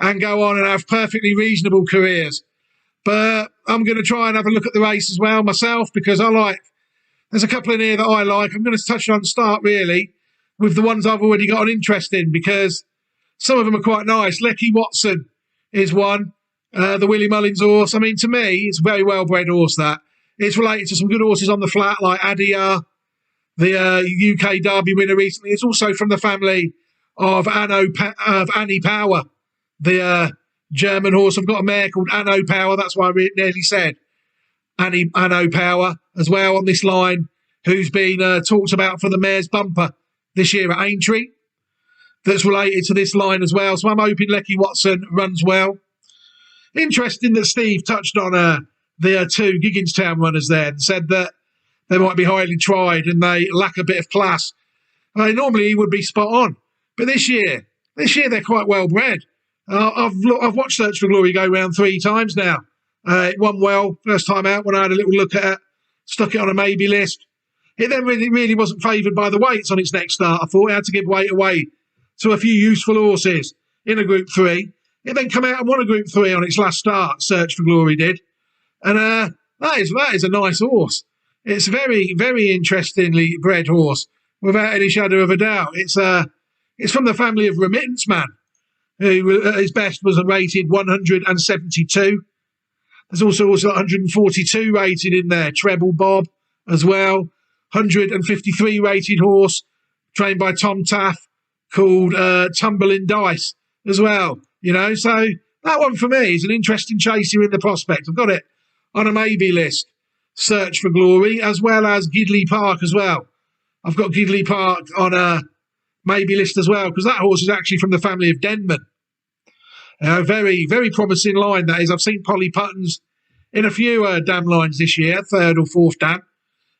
and go on and have perfectly reasonable careers. But I'm going to try and have a look at the race as well myself, because there's a couple in here that I like. I'm going to touch on start really with the ones I've already got an interest in, because some of them are quite nice. Lecky Watson is one, the Willie Mullins horse. I mean, to me, it's a very well-bred horse that. It's related to some good horses on the flat, like Adia, the UK Derby winner recently. It's also from the family of Annie Power, the German horse. I've got a mare called Anno Power. That's why I nearly said Anno Power as well on this line, who's been talked about for the mare's bumper this year at Aintree. That's related to this line as well. So I'm hoping Lecky Watson runs well. Interesting that Steve touched on the two Gigginstown runners there and said that they might be highly tried and they lack a bit of class. Normally he would be spot on, but this year they're quite well bred. I've watched Search for Glory go round 3 times now. It won well first time out when I had a little look at it, stuck it on a maybe list. It then really wasn't favoured by the weights on its next start. I thought it had to give weight away to a few useful horses in a Group 3. It then come out and won a Group 3 on its last start, Search for Glory did. And that is a nice horse. It's a very, very interestingly bred horse, without any shadow of a doubt. It's from the family of Remittance Man, who at his best was rated 172. There's also 142 rated in there. Treble Bob as well. 153 rated horse, trained by Tom Taff, called Tumbling Dice as well. You know, so that one for me is an interesting chaser in the prospect. I've got it on a maybe list. Search for Glory, as well as Gidley Park as well. I've got Gidley Park on a maybe list as well, because that horse is actually from the family of Denman. Very, very promising line, that is. I've seen Polly Puttons in a few dam lines this year, 3rd or 4th dam.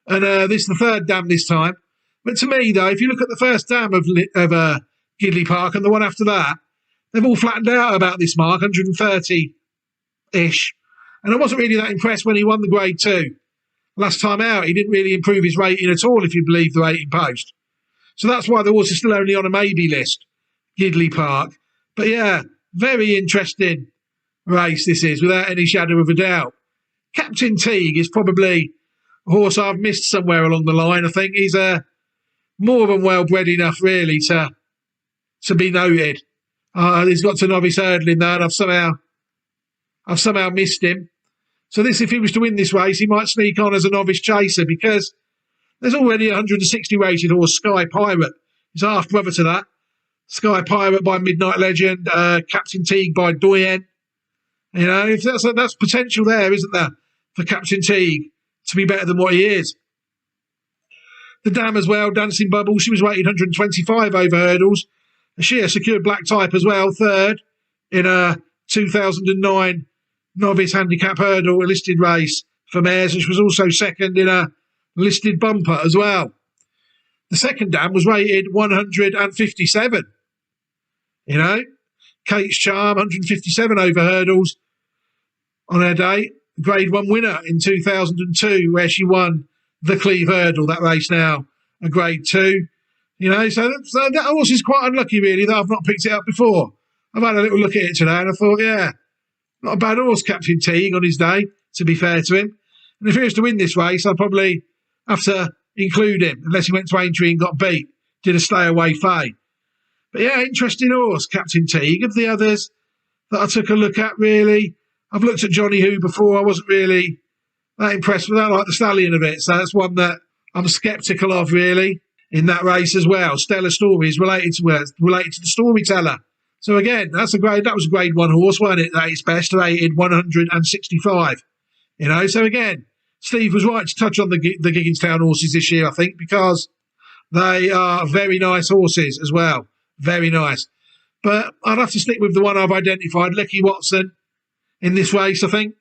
And this is the 3rd dam this time. But to me, though, if you look at the first dam of Gidley Park and the one after that, they've all flattened out about this mark, 130-ish. And I wasn't really that impressed when he won the Grade 2. Last time out, he didn't really improve his rating at all, if you believe the rating post. So that's why the horse is still only on a maybe list, Gidley Park. But yeah, very interesting race this is, without any shadow of a doubt. Captain Teague is probably a horse I've missed somewhere along the line. I think he's more than well bred enough, really, to be noted. He's got to novice hurdling there, and I've somehow missed him. So this, if he was to win this race, he might sneak on as a novice chaser, because there's already a 160 rated horse, Sky Pirate. He's half brother to that. Sky Pirate by Midnight Legend, Captain Teague by Doyen. You know, if that's potential there, isn't there, for Captain Teague to be better than what he is. The dam as well, Dancing Bubble, she was rated 125 over hurdles. She secured black type as well, 3rd in a 2009 novice handicap hurdle, a listed race for mares, which was also 2nd in a listed bumper as well. The 2nd dam was rated 157. You know, Kate's Charm, 157 over hurdles on her day. Grade 1 winner in 2002, where she won the Cleve Hurdle, that race now a Grade 2. You know, so that horse is quite unlucky, really, that I've not picked it up before. I've had a little look at it today and I thought, yeah, not a bad horse, Captain Teague, on his day, to be fair to him. And if he was to win this race, I'd probably have to include him, unless he went to Aintree and got beat, did a stay-away fade. But yeah, interesting horse, Captain Teague. Of the others that I took a look at, really, I've looked at Johnny Who before. I wasn't really that impressed with that, like the stallion of it. So that's one that I'm sceptical of, really, in that race as well. Stellar Stories related to the storyteller. So again, that was a Grade 1 horse, wasn't it? At its best, rated 165. You know, so again, Steve was right to touch on the Gigginstown horses this year, I think, because they are very nice horses as well. Very nice. But I'd have to stick with the one I've identified, Lecky Watson, in this race, I think.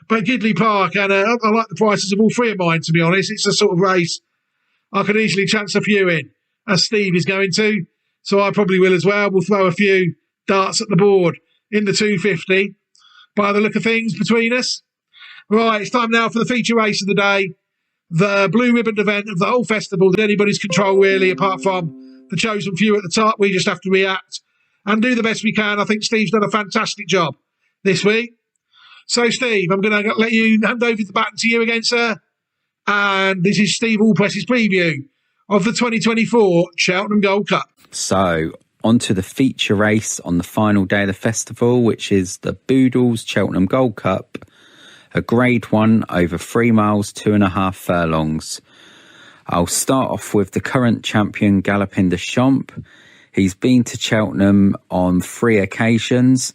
But Gidley Park, and I like the prices of all 3 of mine, to be honest. It's a sort of race I could easily chance a few in, as Steve is going to. So I probably will as well. We'll throw a few darts at the board in the 250 by the look of things between us. Right, it's time now for the feature race of the day. The blue ribbon event of the whole festival that anybody's control, really, apart from the chosen few at the top. We just have to react and do the best we can. I think Steve's done a fantastic job this week. So, Steve, I'm going to let you hand over the baton to you again, sir. And this is Steve Allpress's preview of the 2024 Cheltenham Gold Cup. So, on to the feature race on the final day of the festival, which is the Boodles Cheltenham Gold Cup, a Grade 1 over 3 miles, 2.5 furlongs. I'll start off with the current champion, Galopin de Champ. He's been to Cheltenham on 3 occasions,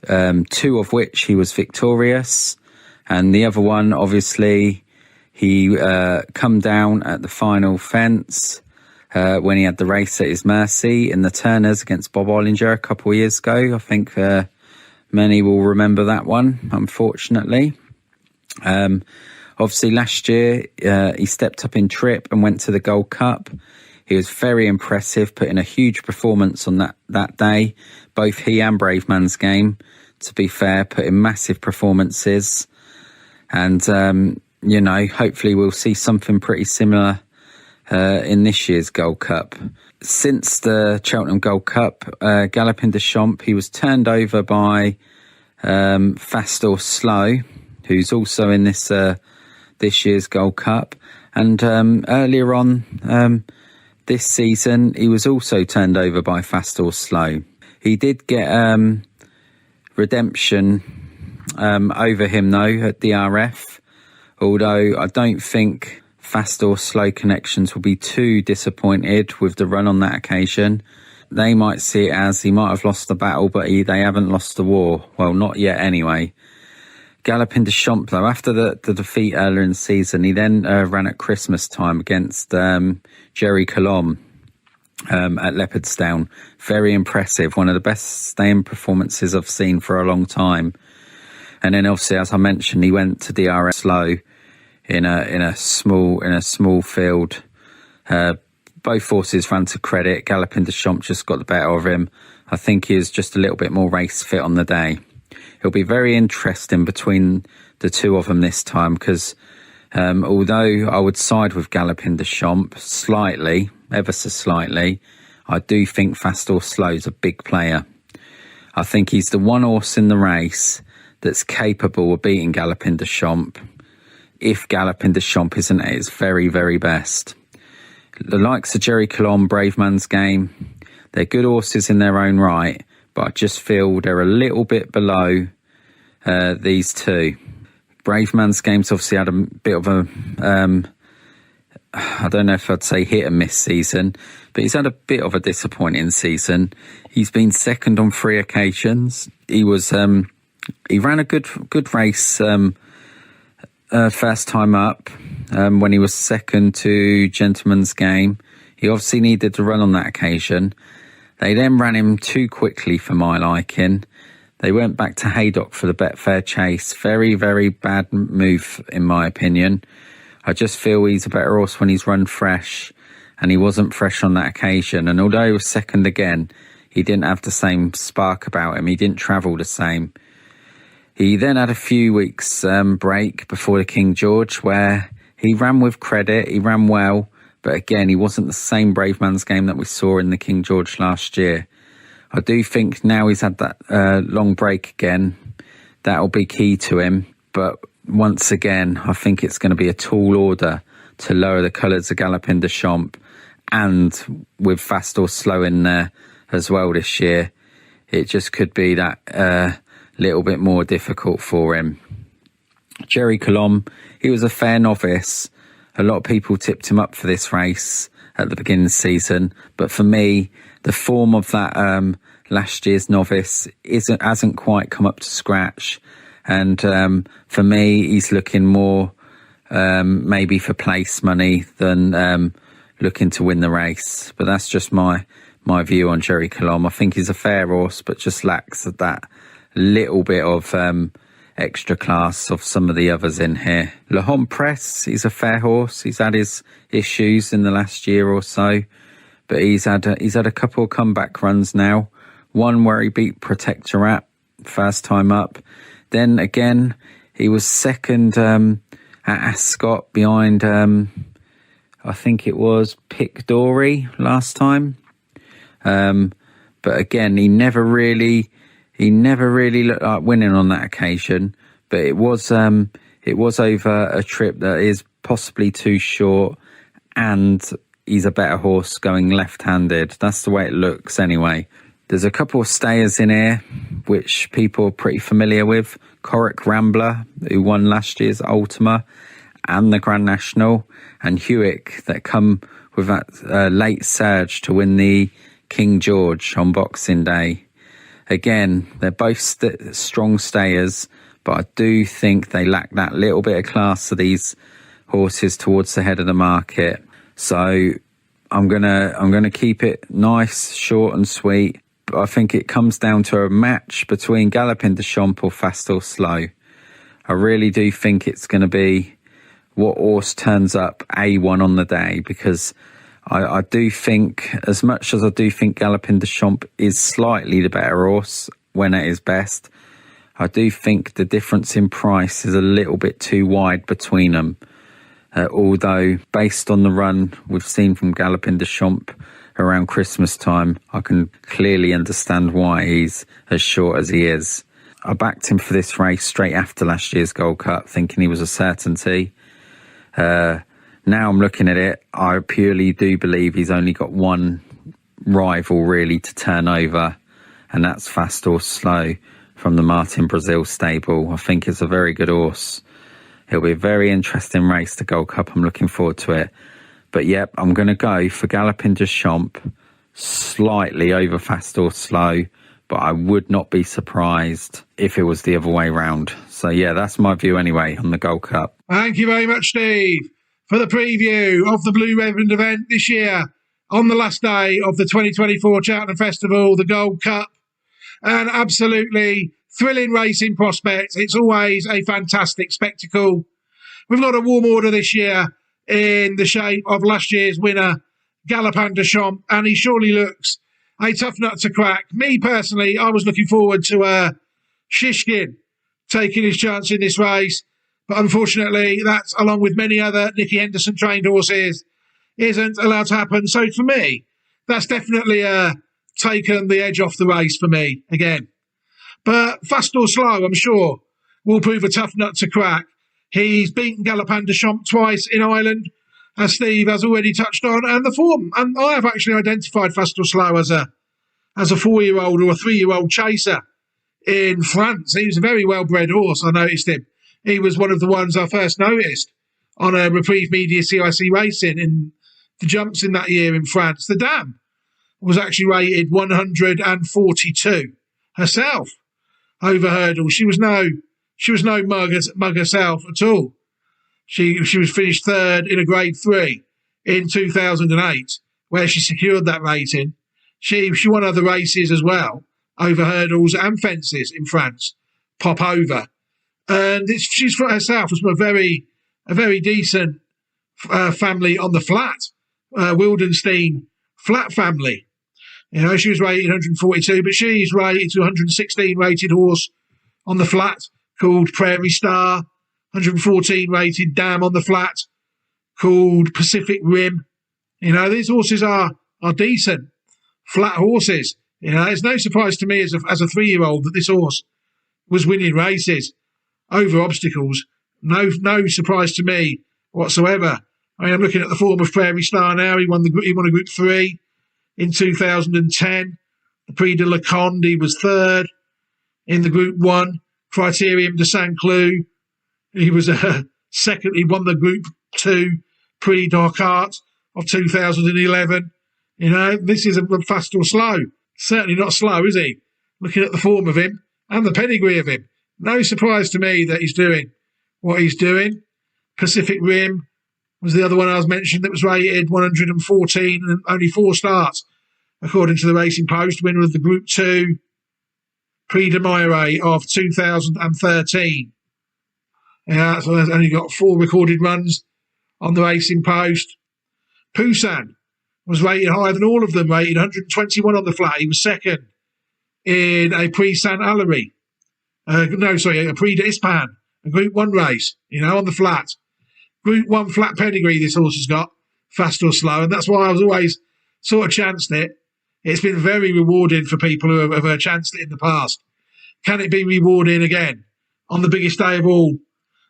2 of which he was victorious. And the other one, obviously, he come down at the final fence when he had the race at his mercy in the Turners against Bob Ollinger a couple of years ago. I think many will remember that one, unfortunately. Obviously, last year, he stepped up in trip and went to the Gold Cup. He was very impressive, put in a huge performance on that day. Both he and Braveman's Game, to be fair, put in massive performances. And, hopefully we'll see something pretty similar in this year's Gold Cup. Since the Cheltenham Gold Cup, Galloping de Champs, he was turned over by Fast or Slow, who's also in this year's Gold Cup. And earlier on this season, he was also turned over by Fast or Slow. He did get redemption over him, though, at DRF, although I don't think Fast or Slow Connections will be too disappointed with the run on that occasion. They might see it as he might have lost the battle, but they haven't lost the war. Well, not yet anyway. Galloping de Champs, though, after the defeat earlier in the season, he then ran at Christmas time against Jerry Colomb at Leopardstown. Very impressive. One of the best staying performances I've seen for a long time. And then obviously, as I mentioned, he went to DRS Slow in a small field. Both horses ran to credit. Galloping de Champs just got the better of him. I think he was just a little bit more race fit on the day. It'll be very interesting between the two of them this time, because although I would side with Galloping de Champs slightly, ever so slightly, I do think Fast or Slow's a big player. I think he's the one horse in the race that's capable of beating Galloping de Champs if Galloping de Champs isn't at its very, very best. The likes of Jerry Colomb, Braveman's Game, they're good horses in their own right, but I just feel they're a little bit below these two. Braveman's Game's obviously had a bit of a, I don't know if I'd say hit and miss season, but he's had a bit of a disappointing season. He's been second on 3 occasions. He was, he ran a good race first time up when he was second to Gentleman's Game. He obviously needed to run on that occasion. They then ran him too quickly for my liking. They went back to Haydock for the Betfair Chase. Very, very bad move, in my opinion. I just feel he's a better horse when he's run fresh, and he wasn't fresh on that occasion. And although he was second again, he didn't have the same spark about him. He didn't travel the same. He then had a few weeks break before the King George, where he ran with credit, he ran well, but again, he wasn't the same Braveman's Game that we saw in the King George last year. I do think now he's had that long break again, that'll be key to him. But once again, I think it's going to be a tall order to lower the colours of Galloping de Champs, and with Fast or Slow in there as well this year, it just could be that little bit more difficult for him. Jerry Colomb, he was a fair novice. A lot of people tipped him up for this race at the beginning of the season, but for me, the form of that last year's novice hasn't quite come up to scratch, and for me, he's looking more maybe for place money than looking to win the race. But that's just my view on Jerry Colomb. I think he's a fair horse, but just lacks that little bit of extra class of some of the others in here. Allpress, he's a fair horse. He's had his issues in the last year or so, but he's had a couple of comeback runs now. One where he beat Protectorat first time up. Then again, he was second at Ascot behind I think it was Pick Dory last time. But again, he never really looked like winning on that occasion. But it was over a trip that is possibly too short, and he's a better horse going left-handed. That's the way it looks anyway. There's a couple of stayers in here which people are pretty familiar with. Corrick Rambler, who won last year's Ultima and the Grand National, and Hewick, that come with that late surge to win the King George on Boxing Day. Again, they're both strong stayers, but I do think they lack that little bit of class of these horses towards the head of the market. So I'm gonna keep it nice, short and sweet. But I think it comes down to a match between Galopin Des Champs or Fast or Slow. I really do think it's going to be what horse turns up A1 on the day, because I do think, as much as I do think Galopin Des Champs is slightly the better horse when at his best, I do think the difference in price is a little bit too wide between them. Although, based on the run we've seen from Galopin Des Champs around Christmas time, I can clearly understand why he's as short as he is. I backed him for this race straight after last year's Gold Cup, thinking he was a certainty. Now I'm looking at it, I purely do believe he's only got one rival really to turn over, and that's Fast or Slow from the Martin Brazil stable. I think it's a very good horse. It'll be a very interesting race, the Gold Cup. I'm looking forward to it. But yep, I'm going to go for Galopin Des Champs, slightly over Fast or Slow, but I would not be surprised if it was the other way round. So yeah, that's my view anyway on the Gold Cup. Thank you very much, Steve, for the preview of the Blue Ribbon event this year on the last day of the 2024 Cheltenham Festival, the Gold Cup. And absolutely thrilling racing prospects. It's always a fantastic spectacle. We've got a warm order this year in the shape of last year's winner, Galopin Des Champs, and he surely looks a tough nut to crack. Me personally, I was looking forward to Shishkin taking his chance in this race, but unfortunately, that's, along with many other Nicky Henderson trained horses, isn't allowed to happen. So for me, that's definitely taken the edge off the race for me again. But Fast or Slow, I'm sure, will prove a tough nut to crack. He's beaten Galopin Des Champs twice in Ireland, as Steve has already touched on, and the form. And I have actually identified Fast or Slow as a 4-year-old or a 3-year-old chaser in France. He was a very well-bred horse. I noticed him. He was one of the ones I first noticed on a Reprieve Media CIC racing in the jumps in that year in France. The dam was actually rated 142 herself over hurdle. She was no mug herself at all. She was finished third in a Grade 3 in 2008, where she secured that rating. She won other races as well, over hurdles and fences in France, pop over. And she's for herself was from a very decent family on the flat, Wildenstein flat family. You know, she was rated 142, but she's rated to 116 rated horse on the flat called Prairie Star, 114 rated dam on the flat called Pacific Rim. You know, these horses are decent flat horses. You know, it's no surprise to me as a 3-year-old that this horse was winning races over obstacles. No surprise to me whatsoever. I mean, I'm looking at the form of Prairie Star now. He won a Group 3 in 2010. The Prix de la Conde, he was third in the Group 1. Criterium de Saint-Cloud, he was second. He won the Group 2 Prix d'Arcart of 2011. You know, this is a Fast or Slow. Certainly not slow, is he? Looking at the form of him and the pedigree of him. No surprise to me that he's doing what he's doing. Pacific Rim was the other one I was mentioning that was rated 114 and only 4 starts, according to the Racing Post, winner of the Group 2 Prix de Maire of 2013. Yeah, so there's only got 4 recorded runs on the Racing Post. Poussin was rated higher than all of them, rated 121 on the flat. He was second in a Prix Saint-Hilary. A Prix d'Espagne, a Group 1 race, you know, on the flat. Group 1 flat pedigree this horse has got, Fast or Slow, and that's why I was always sort of chanced it. It's been very rewarding for people who have chanced it in the past. Can it be rewarding again on the biggest day of all,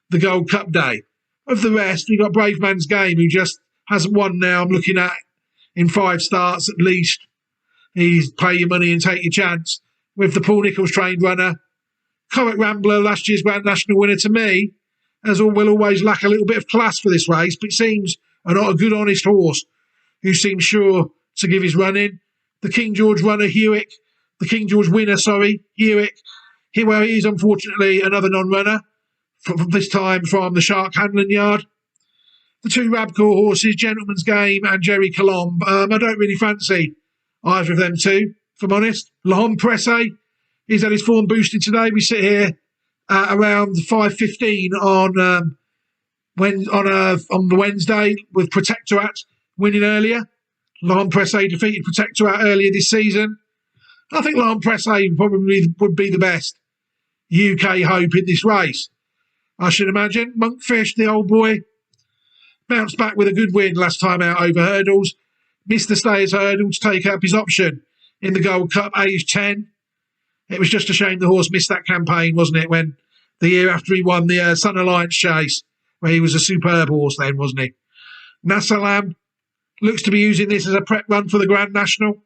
the Gold Cup day? Of the rest, we've got Brave Man's Game, who just hasn't won now. I'm looking at in 5 starts at least. He's pay your money and take your chance. With the Paul Nicholls trained runner, Correct Rambler, last year's Grand National winner, to me, will always lack a little bit of class for this race, but it seems a good, honest horse who seems sure to give his run in. the King George runner, Hewick, the King George winner, Hewick. He is unfortunately another non-runner, from this time from the Shark Hanlon Yard. The 2 Rabcore horses, Gentleman's Game and Jerry Colombe. I don't really fancy either of them two, if I'm honest. Allpress, he's had his form boosted today. We sit here at around 5:15 on the Wednesday with Protectorat winning earlier. Allpress defeated Protectorat earlier this season. I think Allpress probably would be the best UK hope in this race, I should imagine. Monkfish, the old boy, bounced back with a good win last time out over hurdles. Missed the Stayers hurdle to take up his option in the Gold Cup, age 10. It was just a shame the horse missed that campaign, wasn't it, when the year after he won the Sun Alliance chase, where he was a superb horse then, wasn't he? Nassalam looks to be using this as a prep run for the Grand National.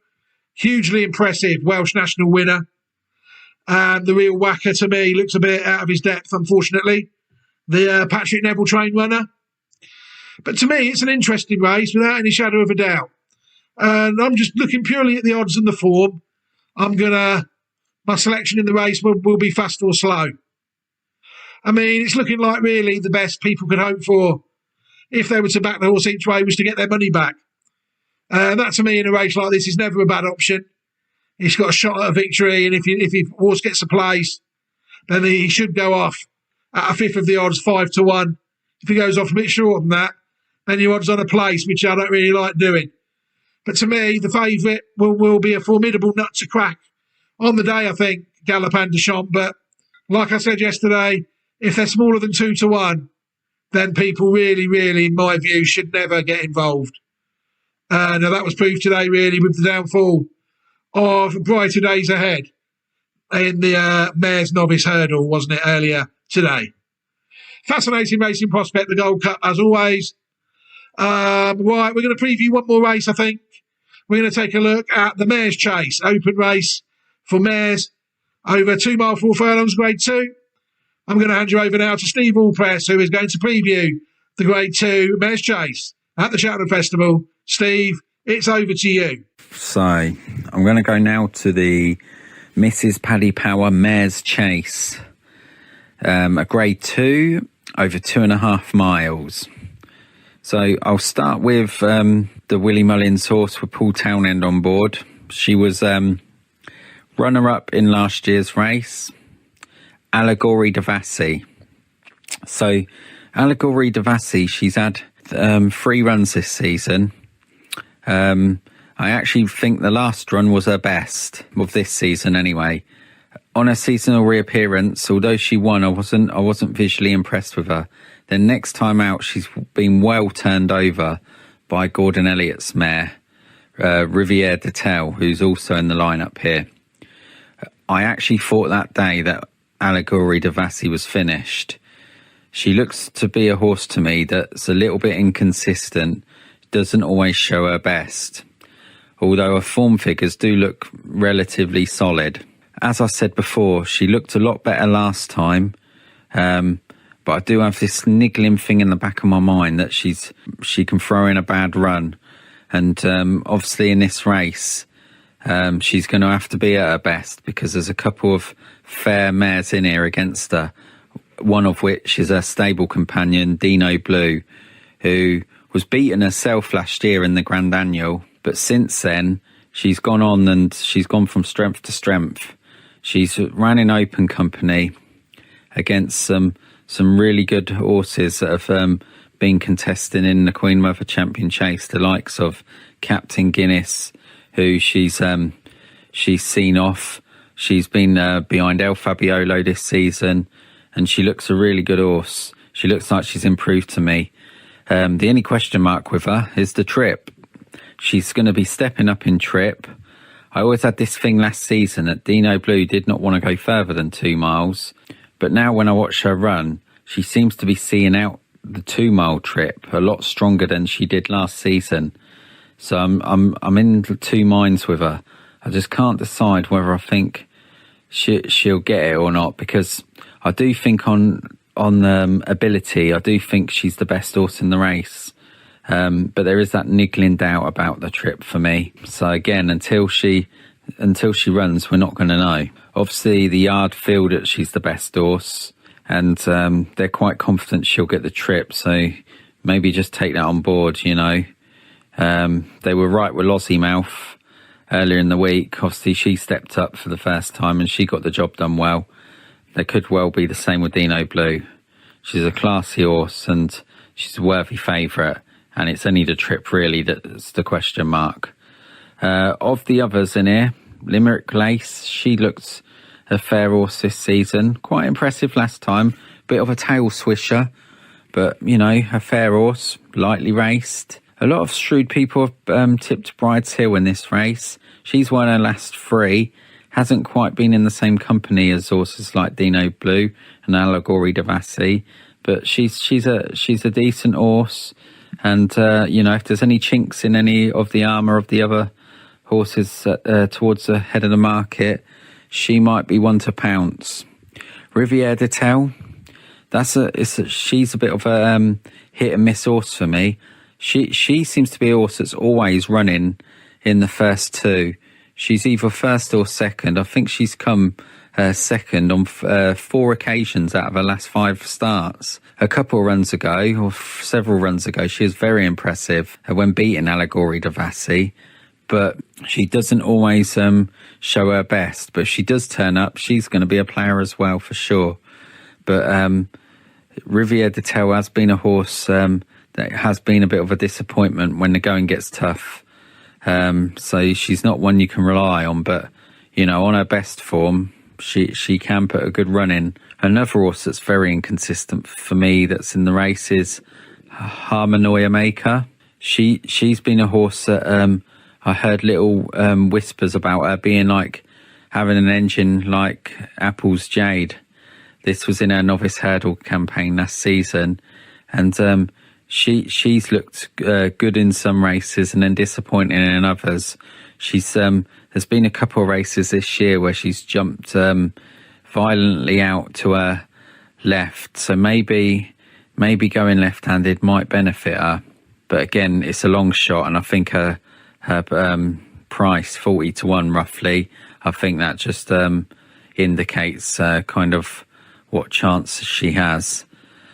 Hugely impressive Welsh National winner. And the real whacker to me looks a bit out of his depth, unfortunately. The Patrick Neville train runner. But to me, it's an interesting race without any shadow of a doubt. And I'm just looking purely at the odds and the form. My selection in the race will be fast or slow. I mean, it's looking like really the best people could hope for if they were to back the horse each way was to get their money back. That to me in a race like this is never a bad option. He's got a shot at a victory, and if the horse gets a place, then he should go off at a fifth of the odds, 5-1. If he goes off a bit short than that, then your odds on a place, which I don't really like doing. But to me, the favourite will be a formidable nut to crack on the day, I think, Galopin de Champ. But like I said yesterday, if they're smaller than 2-1, then people really, really, in my view, should never get involved. Now that was proved today, really, with the downfall of brighter days ahead in the Mares Novice Hurdle, wasn't it, earlier today? Fascinating racing prospect, the Gold Cup, as always. Right, we're going to preview one more race, I think. We're going to take a look at the Mares Chase, open race for mares over 2 mile 4 furlongs, Grade 2. I'm going to hand you over now to Steve Allpress, who is going to preview the Grade 2 Mares Chase at the Cheltenham Festival. Steve, it's over to you. So, I'm going to go now to the Mrs. Paddy Power Mares Chase, a Grade 2 over 2.5 miles. So, I'll start with the Willie Mullins horse with Paul Townend on board. She was runner-up in last year's race, Allegory Devassi. So, Allegory Devassi, she's had 3 runs this season. I actually think the last run was her best of this season anyway. On her seasonal reappearance, although she won, I wasn't visually impressed with her. Then next time out, she's been well turned over by Gordon Elliott's mare, Riviere de Tel, who's also in the lineup here. I actually thought that day that Allegory Devassi was finished. She looks to be a horse to me that's a little bit inconsistent, doesn't always show her best, although her form figures do look relatively solid. As I said before, she looked a lot better last time, but I do have this niggling thing in the back of my mind that she can throw in a bad run, and obviously in this race she's going to have to be at her best because there's a couple of fair mares in here against her, one of which is her stable companion Dino Blue, who was beaten herself last year in the Grand Annual, but since then she's gone on and she's gone from strength to strength. She's ran in open company against some really good horses that have been contesting in the Queen Mother Champion Chase, the likes of Captain Guinness, who she's seen off. She's been behind El Fabiolo this season, and she looks a really good horse. She looks like she's improved to me. The only question mark with her is the trip. She's going to be stepping up in trip. I always had this thing last season that Dino Blue did not want to go further than 2 miles. But now when I watch her run, she seems to be seeing out the 2 mile trip a lot stronger than she did last season. So I'm in 2 minds with her. I just can't decide whether I think she'll get it or not, because I do think on ability, I do think she's the best horse in the race. But there is that niggling doubt about the trip for me. So again, until she runs, we're not going to know. Obviously, the yard feel that she's the best horse, and they're quite confident she'll get the trip. So maybe just take that on board, you know. They were right with Lossiemouth earlier in the week. Obviously, she stepped up for the first time and she got the job done well. They could well be the same with Dino Blue. She's a classy horse and she's a worthy favourite. And it's only the trip really that's the question mark. Of the others in here, Limerick Lace, she looked a fair horse this season. Quite impressive last time. Bit of a tail swisher, but, you know, a fair horse, lightly raced. A lot of shrewd people have tipped Bride's Hill in this race. She's won her last 3. Hasn't quite been in the same company as horses like Dino Blue and Allegory de Vassy, but she's a decent horse. And, you know, if there's any chinks in any of the armour of the other horses towards the head of the market, she might be one to pounce. Riviere de Tel, she's a bit of a hit and miss horse for me. She seems to be a horse that's always running in the first 2. She's either first or second. I think she's come second on 4 occasions out of her last 5 starts. A couple of runs ago, or several runs ago, she was very impressive when beating Allegory de Vassy, but she doesn't always show her best. But if she does turn up, she's going to be a player as well for sure. But Riviere de Tel has been a horse that has been a bit of a disappointment when the going gets tough. So she's not one you can rely on, but, you know, on her best form, she can put a good run in. Another horse that's very inconsistent for me that's in the race is Harmonoia Maker. She's been a horse that I heard little whispers about her being like having an engine like Apple's Jade. This was in her novice hurdle campaign last season, and she's looked good in some races and then disappointing in others. There's been a couple of races this year where she's jumped violently out to her left, so maybe going left-handed might benefit her. But again, it's a long shot, and I think her price 40 to 1 roughly. I think that just indicates kind of what chance she has.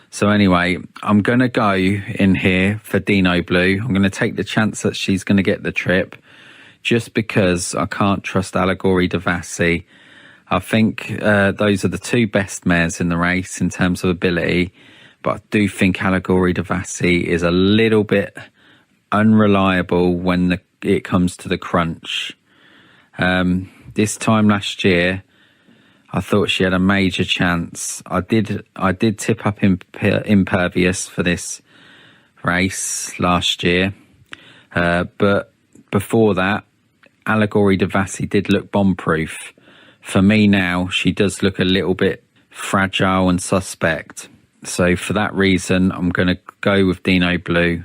So anyway, I'm going to go in here for Dino Blue. I'm going to take the chance that she's going to get the trip, just because I can't trust Allegory de Vassy. I think those are the 2 best mares in the race in terms of ability, but I do think Allegory de Vassy is a little bit unreliable when it comes to the crunch. This time last year, I thought she had a major chance. I did tip up Impervious for this race last year, but before that, Allegory de Vassy did look bomb-proof. For me now, she does look a little bit fragile and suspect. So for that reason, I'm going to go with Dino Blue,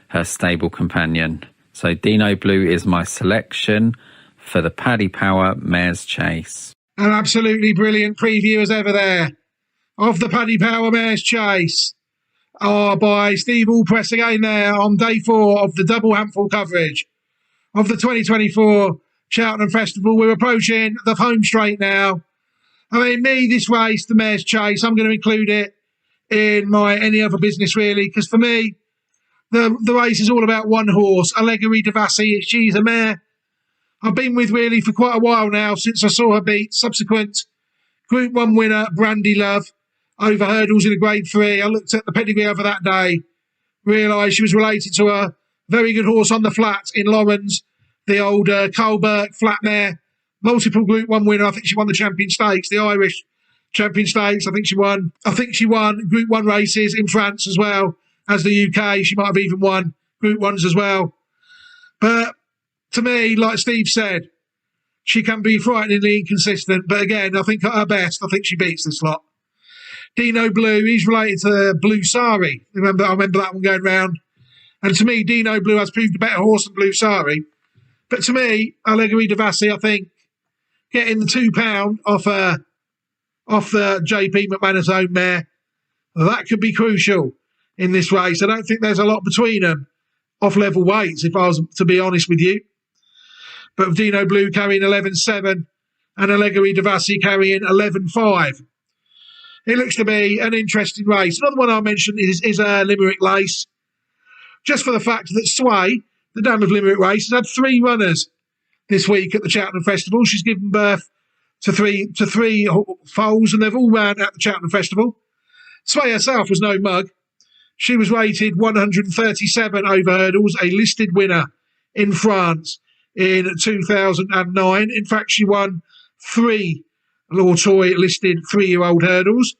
her stable companion. So Dino Blue is my selection for the Paddy Power Mares Chase. An absolutely brilliant preview as ever there of the Paddy Power Mares Chase by Steve Allpress again there on day 4 of the double handful coverage of the 2024 Cheltenham Festival. We're approaching the home straight now. I mean, this race, the Mares Chase, I'm going to include it in my any other business really, because for me, the race is all about one horse, Allegory de Vassy. She's a mare I've been with really for quite a while now, since I saw her beat subsequent Group 1 winner Brandy Love over hurdles in a Grade 3. I looked at the pedigree over that day, realised she was related to a very good horse on the flat in Lawrence, the old Colberg flat mare, multiple Group 1 winner. I think she won the Champion Stakes, the Irish Champion Stakes. I think she won Group 1 races in France as well as the UK. She might have even won Group 1s as well. But to me, like Steve said, she can be frighteningly inconsistent. But again, I think at her best, I think she beats this lot. Dino Blue, he's related to Blue Sari. I remember that one going round. And to me, Dino Blue has proved a better horse than Blue Sari. But to me, Allegory de Vassy, I think, getting the £2 off the JP McManus own mare, that could be crucial in this race. I don't think there's a lot between them. off level weights, if I was to be honest with you. But Dino Blue carrying 11.7 and Allegory Devassi carrying 11.5. It looks to be an interesting race. Another one I mentioned is Limerick Lace, just for the fact that Sway, the dam of Limerick Race, has had 3 runners this week at the Cheltenham Festival. She's given birth to three foals, and they've all ran at the Cheltenham Festival. Sway herself was no mug. She was rated 137 over hurdles, a listed winner in France in 2009. In fact, she won 3 Lortoy listed 3-year-old hurdles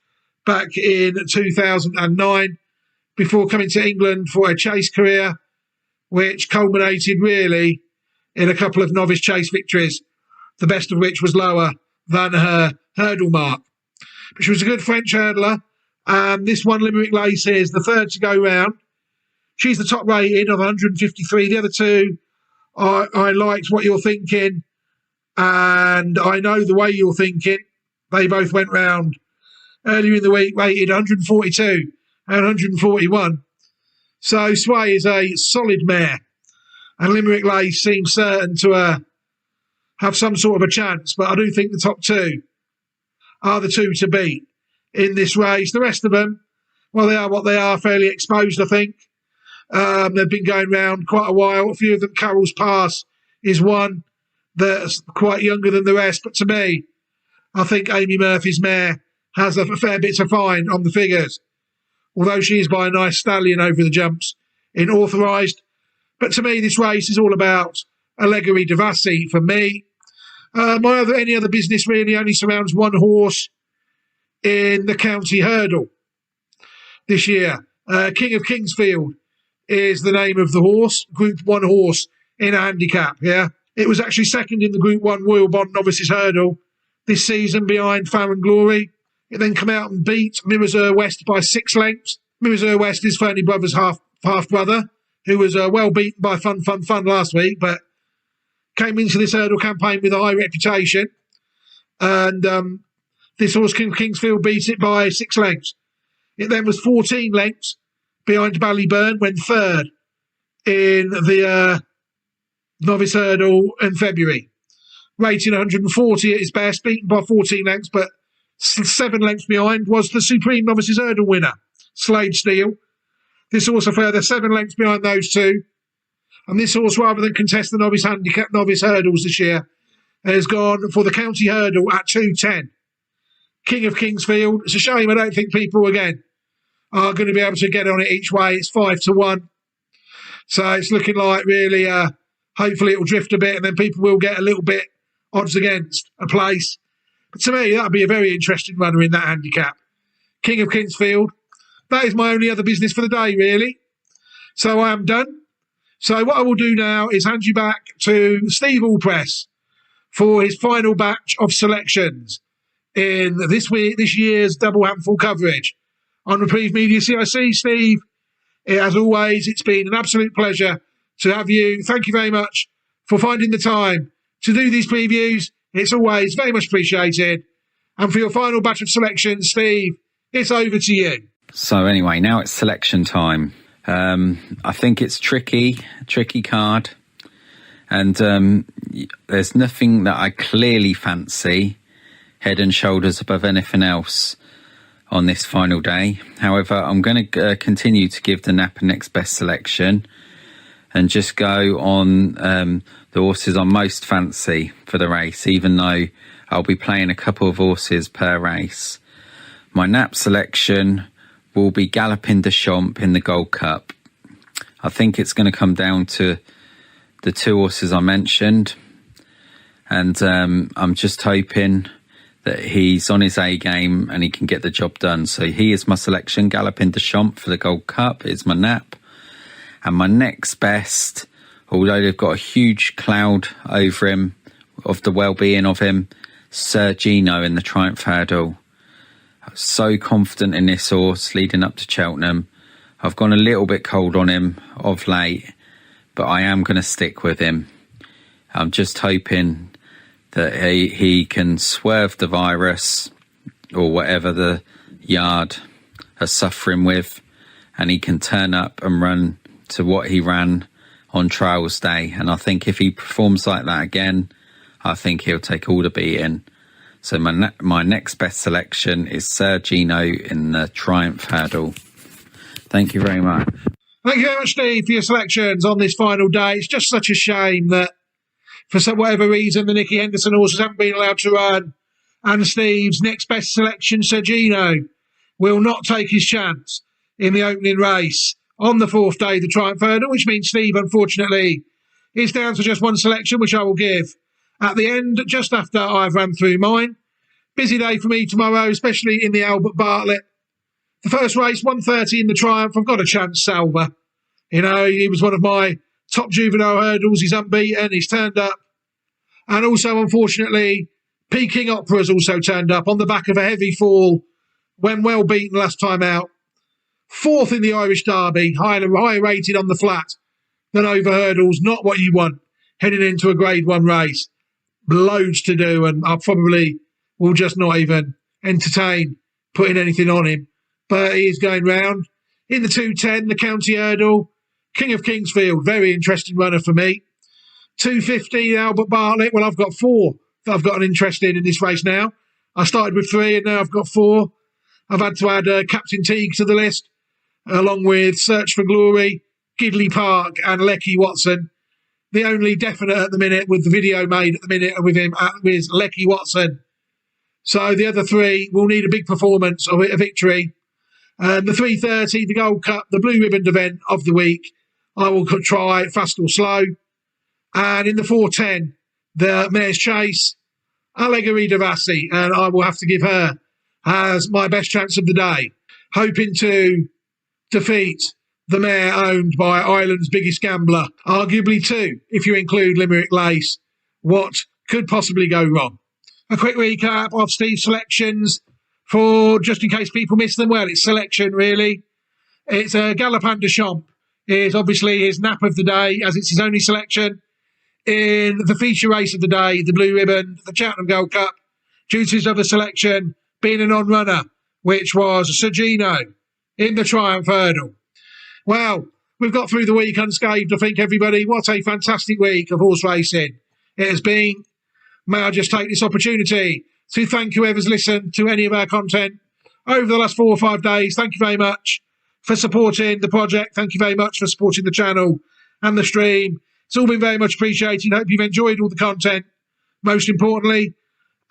back in 2009 before coming to England for a chase career, which culminated really in a couple of novice chase victories, the best of which was lower than her hurdle mark. But she was a good French hurdler, and this one, Limerick Lace, is the 3rd to go round. She's the top rated of 153. The other 2, I liked what you're thinking, and I know the way you're thinking. They both went round earlier in the week, rated 142 and 141. So Sway is a solid mare, and Limerick Lace seems certain to have some sort of a chance, but I do think the top 2 are the 2 to beat in this race. The rest of them, well, they are what they are, fairly exposed, I think. They've been going round quite a while. A few of them, Carroll's Pass is one that's quite younger than the rest, but to me, I think Amy Murphy's mare has a fair bit to find on the figures, although she is by a nice stallion over the jumps in authorised. But to me, this race is all about Allegory Devassi for me. Any other business really only surrounds one horse in the county hurdle this year. King of Kingsfield is the name of the horse, Group 1 horse in a handicap, yeah. It was actually second in the Group 1 Royal Bond Novices Hurdle this season behind Farron Glory. It then came out and beat Mirrors West by 6 lengths. Mirrors West is Fernie Brothers' half-brother, who was well beaten by Fun last week, but came into this hurdle campaign with a high reputation. And this horse, King of Kingsfield, beat it by 6 lengths. It then was 14 lengths behind Ballyburn, went 3rd in the novice hurdle in February. Rating 140 at its best, beaten by 14 lengths, but 7 lengths behind was the Supreme Novices Hurdle winner, Slade Steele. This horse a further 7 lengths behind those 2. And this horse, rather than contest the novice hurdles this year, has gone for the county hurdle at 210. King of Kingsfield. It's a shame I don't think people, again, are going to be able to get on it each way. It's 5-1. So it's looking like really, hopefully it will drift a bit and then people will get a little bit odds against a place. But to me, that would be a very interesting runner in that handicap. King of Kingsfield. That is my only other business for the day, really. So I am done. So what I will do now is hand you back to Steve Allpress for his final batch of selections in this year's double handful coverage on Reprieve Media CIC. Steve, as always, it's been an absolute pleasure to have you. Thank you very much for finding the time to do these previews. It's always very much appreciated. And for your final batch of selections, Steve, it's over to you. So anyway, now it's selection time. I think it's tricky card. And there's nothing that I clearly fancy head and shoulders above anything else on this final day. However, I'm going to continue to give the Napa next best selection and just go on the horses I most fancy for the race, even though I'll be playing a couple of horses per race. My Nap selection will be Galloping de Champ in the Gold Cup. I think it's going to come down to the 2 horses I mentioned, and I'm just hoping that he's on his A game and he can get the job done. So he is my selection, Galloping de Champ for the Gold Cup. It's my Nap. And my next best, although they've got a huge cloud over him of the well-being of him, Sir Gino in the Triumph Hurdle. I was so confident in this horse leading up to Cheltenham. I've gone a little bit cold on him of late, but I am going to stick with him. I'm just hoping that he can swerve the virus or whatever the yard are suffering with, and he can turn up and run to what he ran on trials day. And I think if he performs like that again, I think he'll take all the beating. So my next best selection is Sergino in the Triumph Hurdle. Thank you very much. Thank you very much, Steve, for your selections on this final day. It's just such a shame that for whatever reason the Nicky Henderson horses haven't been allowed to run, and Steve's next best selection, Sergino, will not take his chance in the opening race on the fourth day of the Triumph Hurdle, which means Steve, unfortunately, is down to just one selection, which I will give at the end, just after I've run through mine. Busy day for me tomorrow, especially in the Albert Bartlett. The first race, 1:30 in the Triumph. I've got a chance, Salva. You know, he was one of my top juvenile hurdles. He's unbeaten. He's turned up. And also, unfortunately, Peking Opera has also turned up on the back of a heavy fall when well beaten last time out. Fourth in the Irish Derby, higher rated on the flat than over hurdles. Not what you want heading into a Grade 1 race. Loads to do, and I probably will just not even entertain putting anything on him. But he is going round. In the 2:10, the County Hurdle, King of Kingsfield, very interesting runner for me. 2:15, Albert Bartlett. Well, I've got 4 that I've got an interest in this race now. I started with 3 and now I've got 4. I've had to add Captain Teague to the list, along with Search for Glory, Gidley Park and Lecky Watson. The only definite at the minute with the video made at the minute with him is Lecky Watson. So the other 3 will need a big performance or a victory. The 3:30, the Gold Cup, the Blue Ribbon event of the week, I will try Fast or Slow. And in the 4:10, the Mare's Chase, Allegory Devassi, and I will have to give her as my best chance of the day, hoping to defeat the mare owned by Ireland's biggest gambler, arguably 2, if you include Limerick Lace. What could possibly go wrong? A quick recap of Steve's selections for, just in case people miss them. Well, it's selection, really. It's Galopin de Champ is obviously his nap of the day, as it's his only selection. In the feature race of the day, the Blue Ribbon, the Cheltenham Gold Cup, due to his other selection being a non-runner, which was Sergino in the Triumph Hurdle. Well, we've got through the week unscathed, I think, everybody. What a fantastic week of horse racing it has been. May I just take this opportunity to thank whoever's listened to any of our content over the last 4 or 5 days. Thank you very much for supporting the project. Thank you very much for supporting the channel and the stream. It's all been very much appreciated. I hope you've enjoyed all the content, most importantly.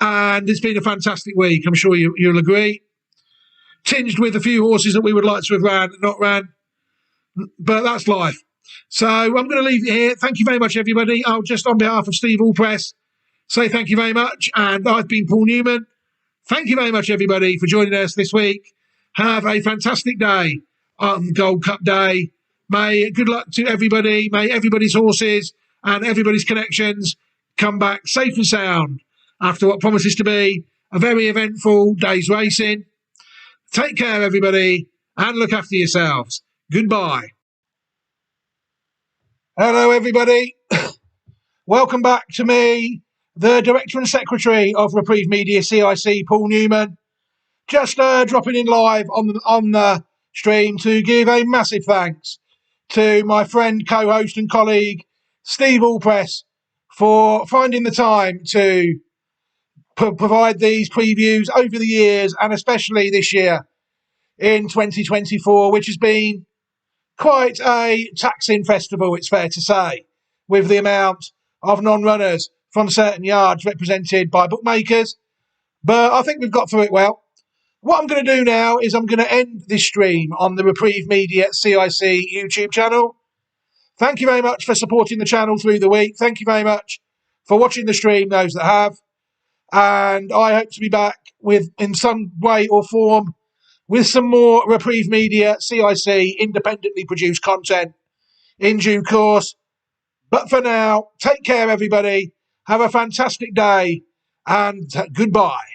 And it's been a fantastic week. I'm sure you'll agree. Tinged with a few horses that we would like to have ran and not ran. But that's life. So I'm going to leave it here. Thank you very much, everybody. I'll just, on behalf of Steve Allpress, say thank you very much. And I've been Paul Newman. Thank you very much, everybody, for joining us this week. Have a fantastic day on Gold Cup Day. May good luck to everybody. May everybody's horses and everybody's connections come back safe and sound after what promises to be a very eventful day's racing. Take care, everybody, and look after yourselves. Goodbye. Hello, everybody. Welcome back to me, the Director and Secretary of Reprieve Media CIC, Paul Newman. Just dropping in live on the stream to give a massive thanks to my friend, co-host and colleague, Steve Allpress, for finding the time to provide these previews over the years, and especially this year in 2024, which has been quite a taxing festival, it's fair to say, with the amount of non-runners from certain yards represented by bookmakers. But I think we've got through it well. What I'm going to do now is I'm going to end this stream on the Reprieve Media CIC YouTube channel. Thank you very much for supporting the channel through the week. Thank you very much for watching the stream, those that have. And I hope to be back with, in some way or form, with some more Reprieve Media CIC independently produced content in due course. But for now, take care, everybody. Have a fantastic day and goodbye.